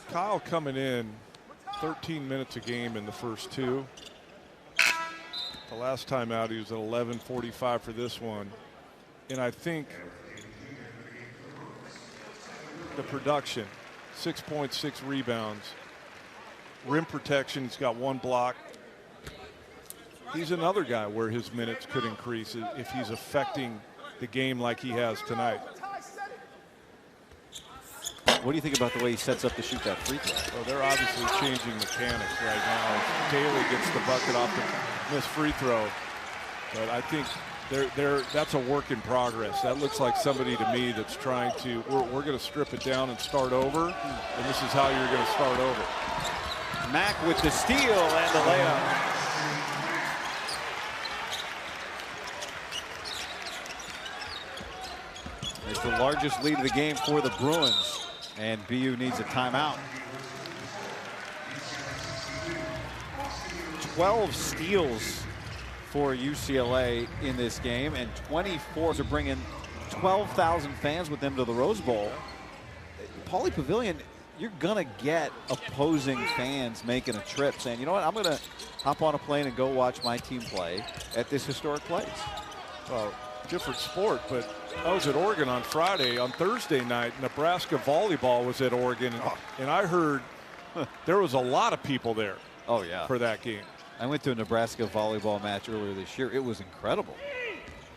Kyle coming in 13 minutes a game in the first 2. The last time out he was at 11:45 for this one. And I think the production, 6.6 rebounds, rim protection, he's got 1 block. He's another guy where his minutes could increase if he's affecting the game like he has tonight. What do you think about the way he sets up to shoot that free throw? Well, they're obviously changing mechanics right now. Daly gets the bucket off the missed free throw. But I think that's a work in progress. That looks like somebody to me that's trying to, we're going to strip it down and start over. And this is how you're going to start over. Mack with the steal and the layup. It's the largest lead of the game for the Bruins, and BU needs a timeout. 12 steals for UCLA in this game, and 24 are bringing 12,000 fans with them to the Rose Bowl. Pauley Pavilion, you're going to get opposing fans making a trip saying, you know what, I'm going to hop on a plane and go watch my team play at this historic place. Well, different sport, but I was at Oregon on Friday. On Thursday night, Nebraska volleyball was at Oregon, and I heard there was a lot of people there. Oh, yeah. For that game. I went to a Nebraska volleyball match earlier this year. It was incredible.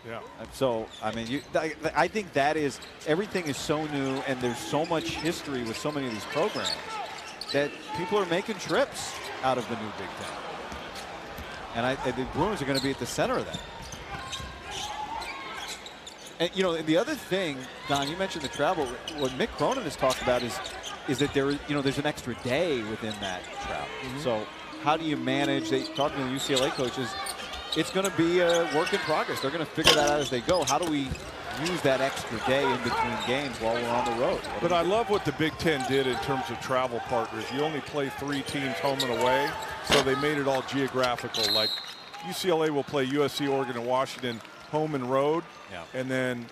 Yeah. So, I mean, I think that is, everything is so new, and there's so much history with so many of these programs that people are making trips out of the new Big Ten. And the Bruins are going to be at the center of that. And, you know, the other thing, Don, you mentioned the travel. What Mick Cronin has talked about is that there's an extra day within that travel. So how do you manage? Talking to the UCLA coaches, it's going to be a work in progress. They're going to figure that out as they go. How do we use that extra day in between games while we're on the road? But I love what the Big Ten did in terms of travel partners. You only play 3 teams home and away, so they made it all geographical. Like UCLA will play USC, Oregon, and Washington home and road, and then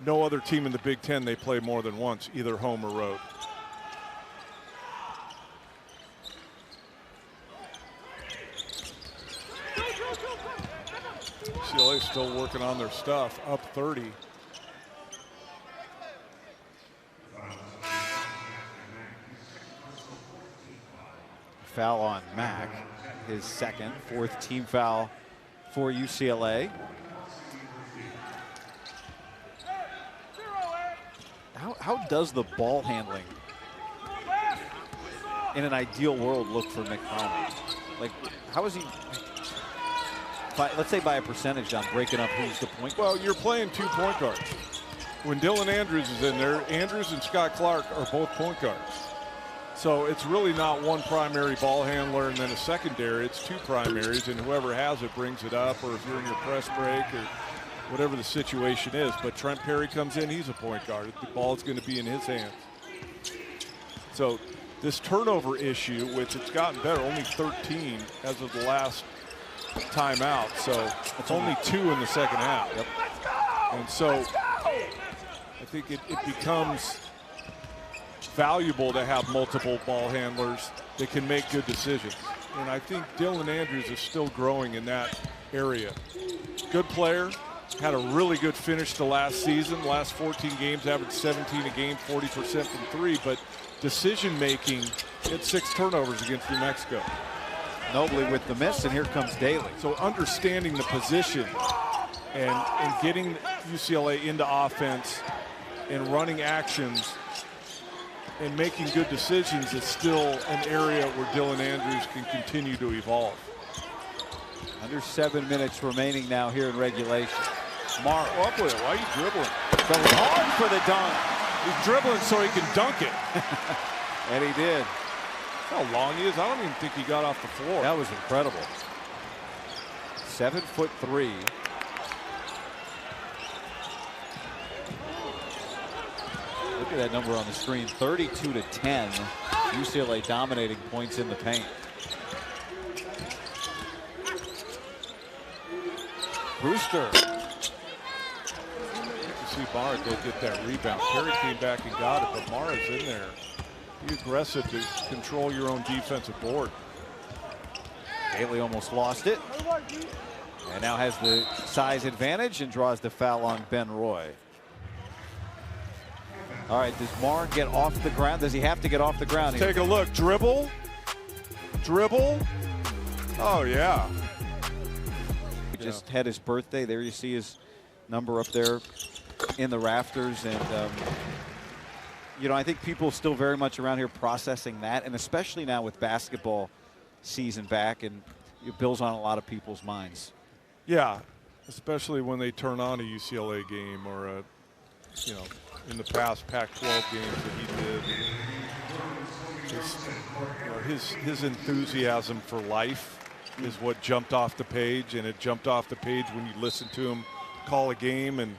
no other team in the Big Ten they play more than once, either home or road. UCLA still working on their stuff, up 30. Foul on Mack, his second, 4th team foul for UCLA. How does the ball handling in an ideal world look for Mick Cronin? Like, how is he, let's say by a percentage, on breaking up who's the point guard? Well, you're playing 2 point guards. When Dylan Andrews is in there, Andrews and Scott Clark are both point guards. So it's really not one primary ball handler and then a secondary. It's 2 primaries, and whoever has it brings it up, or if you're in your press break or whatever the situation is. But Trent Perry comes in, he's a point guard. The ball's going to be in his hands. So this turnover issue, which it's gotten better, only 13 as of the last timeout. So it's only 2 in the second half. Yep. And so I think it becomes valuable to have multiple ball handlers that can make good decisions. And I think Dylan Andrews is still growing in that area. Good player, had a really good finish to last season. Last 14 games, averaged 17 a game, 40% from 3. But decision making, had 6 turnovers against New Mexico. Nobly with the miss, and here comes Daly. So understanding the position and getting UCLA into offense and running actions and making good decisions is still an area where Dylan Andrews can continue to evolve. Under 7 minutes remaining now here in regulation. Morrow Up with it. Why are you dribbling? going hard for the dunk. He's dribbling so he can dunk it. And he did. How long he is? I don't even think he got off the floor. That was incredible. 7'3". Look at that number on the screen, 32-10. UCLA dominating points in the paint. Brewster. You see Mara go get that rebound. Perry came back and got it, but Mara's in there. Be aggressive to control your own defensive board. Daly almost lost it. And now has the size advantage and draws the foul on Ben Roy. All right, does Marn get off the ground? Does he have to get off the ground? Take a look. Dribble. Dribble. Oh, yeah. He just had his birthday. There you see his number up there in the rafters. And, you know, I think people still very much around here processing that. And especially now with basketball season back, and it builds on a lot of people's minds. Yeah, especially when they turn on a UCLA game or a, you know, in the past Pac-12 games that he did. His enthusiasm for life is what jumped off the page, and it jumped off the page when you listen to him call a game, and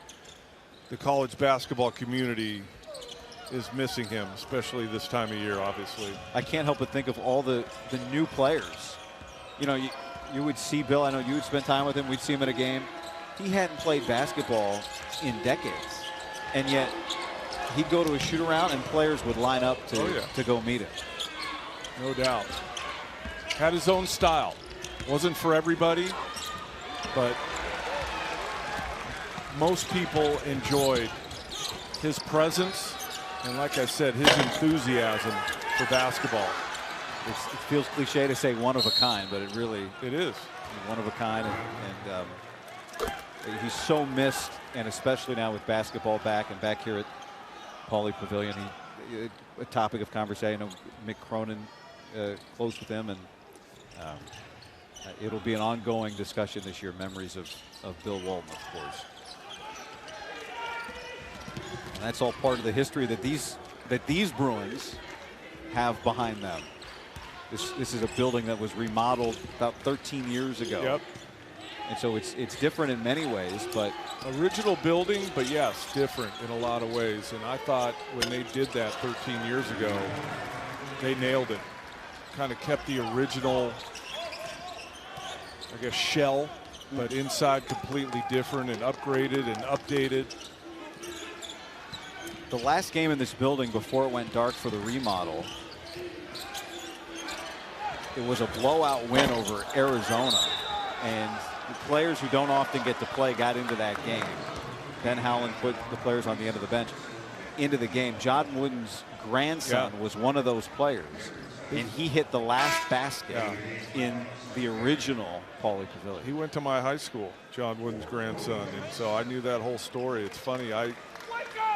the college basketball community is missing him, especially this time of year, obviously. I can't help but think of all the new players. You know, you would see Bill, I know you would spend time with him, we'd see him at a game. He hadn't played basketball in decades. And yet, he'd go to a shoot-around and players would line up to go meet him. No doubt. Had his own style. Wasn't for everybody, but most people enjoyed his presence and, like I said, his enthusiasm for basketball. It feels cliche to say one of a kind, but it really is one of a kind, and he's so missed, and especially now with basketball back and back here at Pauley Pavilion, a topic of conversation. I know Mick Cronin close with him, and it'll be an ongoing discussion this year. Memories of Bill Walton, of course, and that's all part of the history that these Bruins have behind them. This is a building that was remodeled about 13 years ago. Yep. And so it's different in many ways, but original building, but yes, different in a lot of ways. And I thought when they did that 13 years ago, they nailed it. Kind of kept the original, I guess, shell, but inside completely different and upgraded and updated. The last game in this building before it went dark for the remodel, it was a blowout win over Arizona, and the players who don't often get to play got into that game. Ben Howland put the players on the end of the bench into the game. John Wooden's grandson was one of those players. And he hit the last basket in the original Pauley Pavilion. He went to my high school, John Wooden's grandson, and so I knew that whole story. It's funny,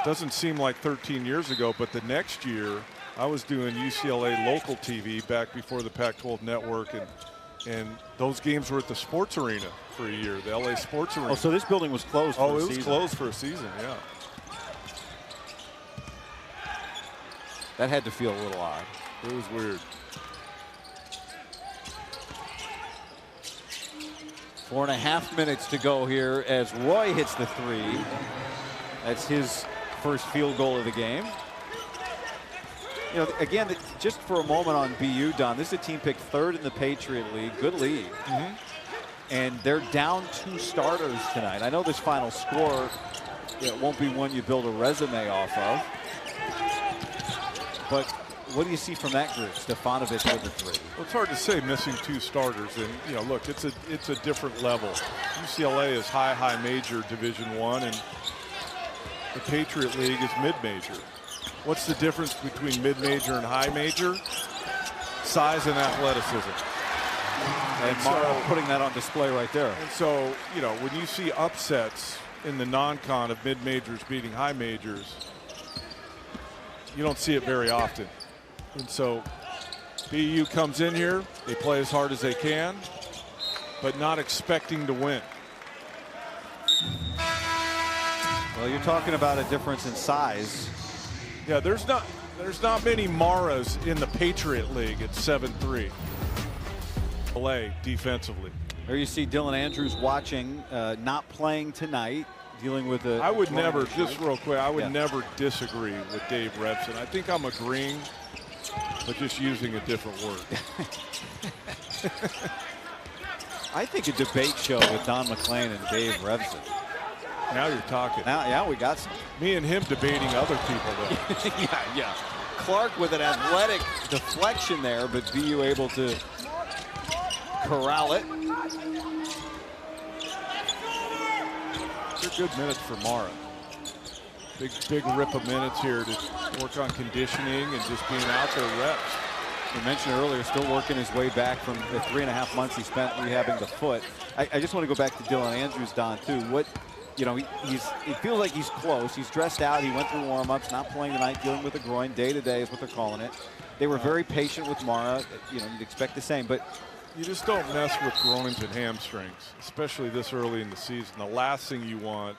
doesn't seem like 13 years ago, but the next year I was doing UCLA local TV back before the Pac-12 network, and those games were at the Sports Arena for a year, the LA Sports Arena. Oh, so this building was closed for a season. Oh, it was closed for a season, yeah. That had to feel a little odd. It was weird. 4.5 minutes to go here as Roy hits the three. That's his first field goal of the game. You know, again, just for a moment on BU, Don, this is a team picked third in the Patriot League. Good league. And they're down 2 starters tonight. I know this final score, it won't be one you build a resume off of. But what do you see from that group? Stefanovic with the three. Well, it's hard to say missing 2 starters, and you know, look, it's a different level. UCLA is high major Division I, and the Patriot League is mid-major. What's the difference between mid-major and high major? Size and athleticism. And Mara putting that on display right there. And so, you know, when you see upsets in the non-con of mid-majors beating high majors, you don't see it very often. And so BU comes in here, they play as hard as they can, but not expecting to win. Well, you're talking about a difference in size. Yeah, there's not many Maras in the Patriot League at 7'3". LA defensively. There you see Dylan Andrews watching, not playing tonight, dealing with a. I would never, just real quick, I would never disagree with Dave Rebson. I think I'm agreeing, but just using a different word. I think a debate show with Don McClain and Dave Rebson. Now you're talking. Now, yeah, we got some. Me and him debating other people, though. yeah. Clark with an athletic deflection there, but BU able to corral it. They're good minutes for Mara. Big rip of minutes here to work on conditioning and just being out there reps. You mentioned earlier, still working his way back from the 3.5 months he spent rehabbing the foot. I just want to go back to Dylan Andrews, Don, too. What, you know, it feels like he's close. He's dressed out. He went through warm-ups, not playing tonight, dealing with a groin. Day-to-day is what they're calling it. They were very patient with Mara. You know, you'd expect the same, but you just don't mess with groins and hamstrings, especially this early in the season. The last thing you want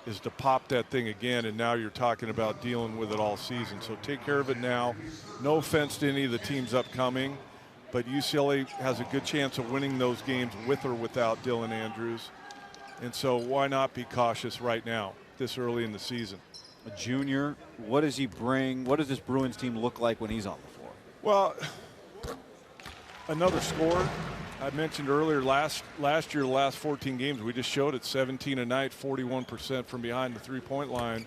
is to pop that thing again, and now you're talking about dealing with it all season. So take care of it now. No offense to any of the teams upcoming, but UCLA has a good chance of winning those games with or without Dylan Andrews. And so why not be cautious right now, this early in the season? A junior, what does he bring? What does this Bruins team look like when he's on the floor? Well, another scorer. I mentioned earlier last year, the last 14 games, we just showed it 17 a night, 41% from behind the three-point line.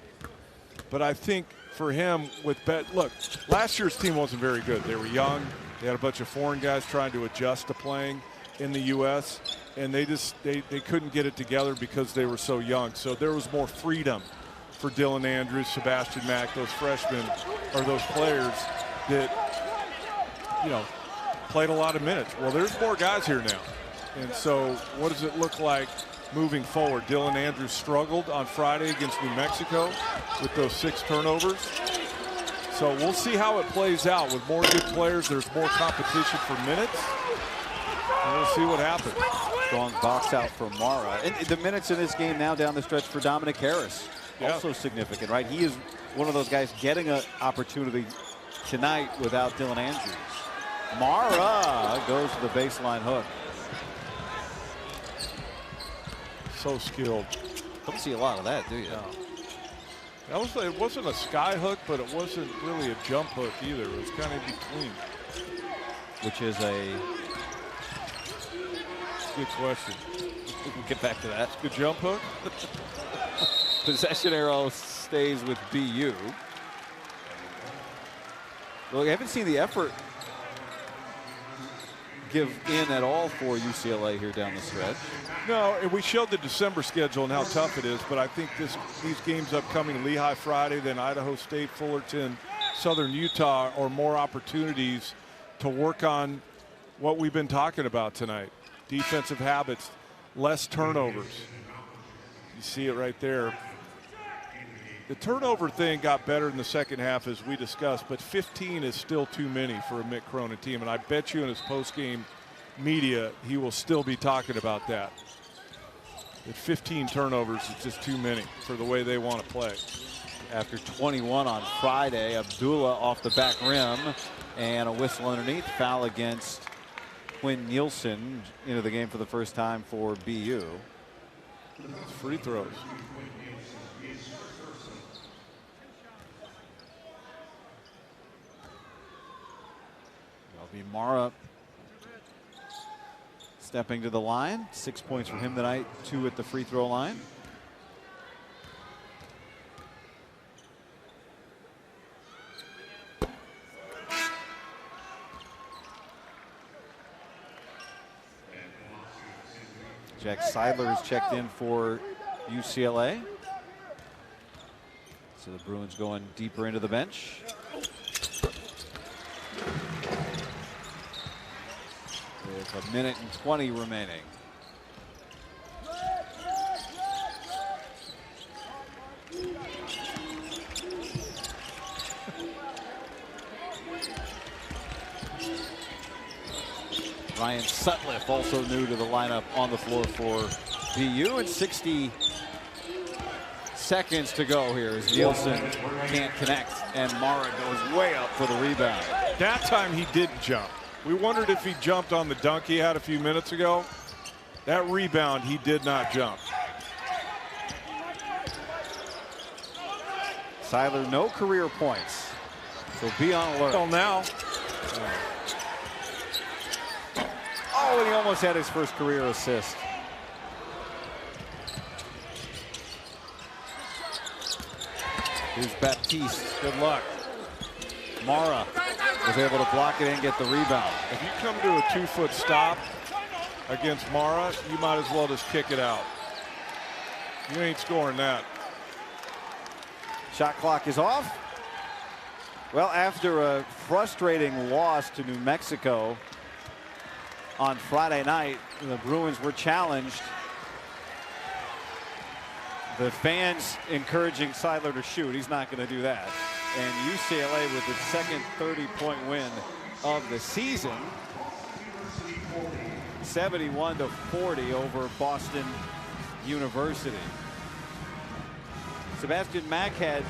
But I think for him look, last year's team wasn't very good. They were young. They had a bunch of foreign guys trying to adjust to playing in the U.S., and they couldn't get it together because they were so young. So there was more freedom for Dylan Andrews, Sebastian Mack, those freshmen, or those players that, you know, played a lot of minutes. Well, there's more guys here now. And so what does it look like moving forward? Dylan Andrews struggled on Friday against New Mexico with those 6 turnovers. So we'll see how it plays out. With more good players, there's more competition for minutes. And we'll see what happens. Strong box out for Mara. And the minutes in this game now down the stretch for Dominic Harris. Also significant, right? He is one of those guys getting an opportunity tonight without Dylan Andrews. Mara goes to the baseline hook. So skilled. Don't see a lot of that, do you? No. It wasn't a sky hook, but it wasn't really a jump hook either. It was kind of in between. Which is a good question. We'll get back to that. Good jump hook. Possession arrow stays with BU. Well, I haven't seen the effort give in at all for UCLA here down the stretch. No, and we showed the December schedule and how tough it is, but I think these games upcoming, Lehigh Friday, then Idaho State, Fullerton, Southern Utah, are more opportunities to work on what we've been talking about tonight. Defensive habits, less turnovers. You see it right there. The turnover thing got better in the second half, as we discussed, but 15 is still too many for a Mick Cronin team, and I bet you in his post-game media he will still be talking about that. At 15 turnovers is just too many for the way they want to play. After 21 on Friday, Abdullah off the back rim and a whistle underneath. Foul against Quinn Nielsen into the game for the first time for BU. It's free throws. That'll be Mara stepping to the line. 6 points for him tonight, 2 at the free throw line. Jack Seidler has checked in for UCLA. So the Bruins going deeper into the bench. With a minute and 20 remaining. Ryan Sutliff also new to the lineup on the floor for BU, and 60 seconds to go here as Nielsen can't connect and Mara goes way up for the rebound. That time he didn't jump. We wondered if he jumped on the dunk he had a few minutes ago. That rebound, he did not jump. Seidler, no career points, so be on alert. Well, now. Oh, and he almost had his first career assist. Here's Baptiste. Good luck. Mara was able to block it and get the rebound. If you come to a 2-foot stop against Mara, you might as well just kick it out. You ain't scoring that. Shot clock is off. Well, after a frustrating loss to New Mexico on Friday night, the Bruins were challenged. The fans encouraging Seidler to shoot. He's not going to do that. And UCLA with its second 30-point win of the season. 71-40 over Boston University. Sebastian Mack had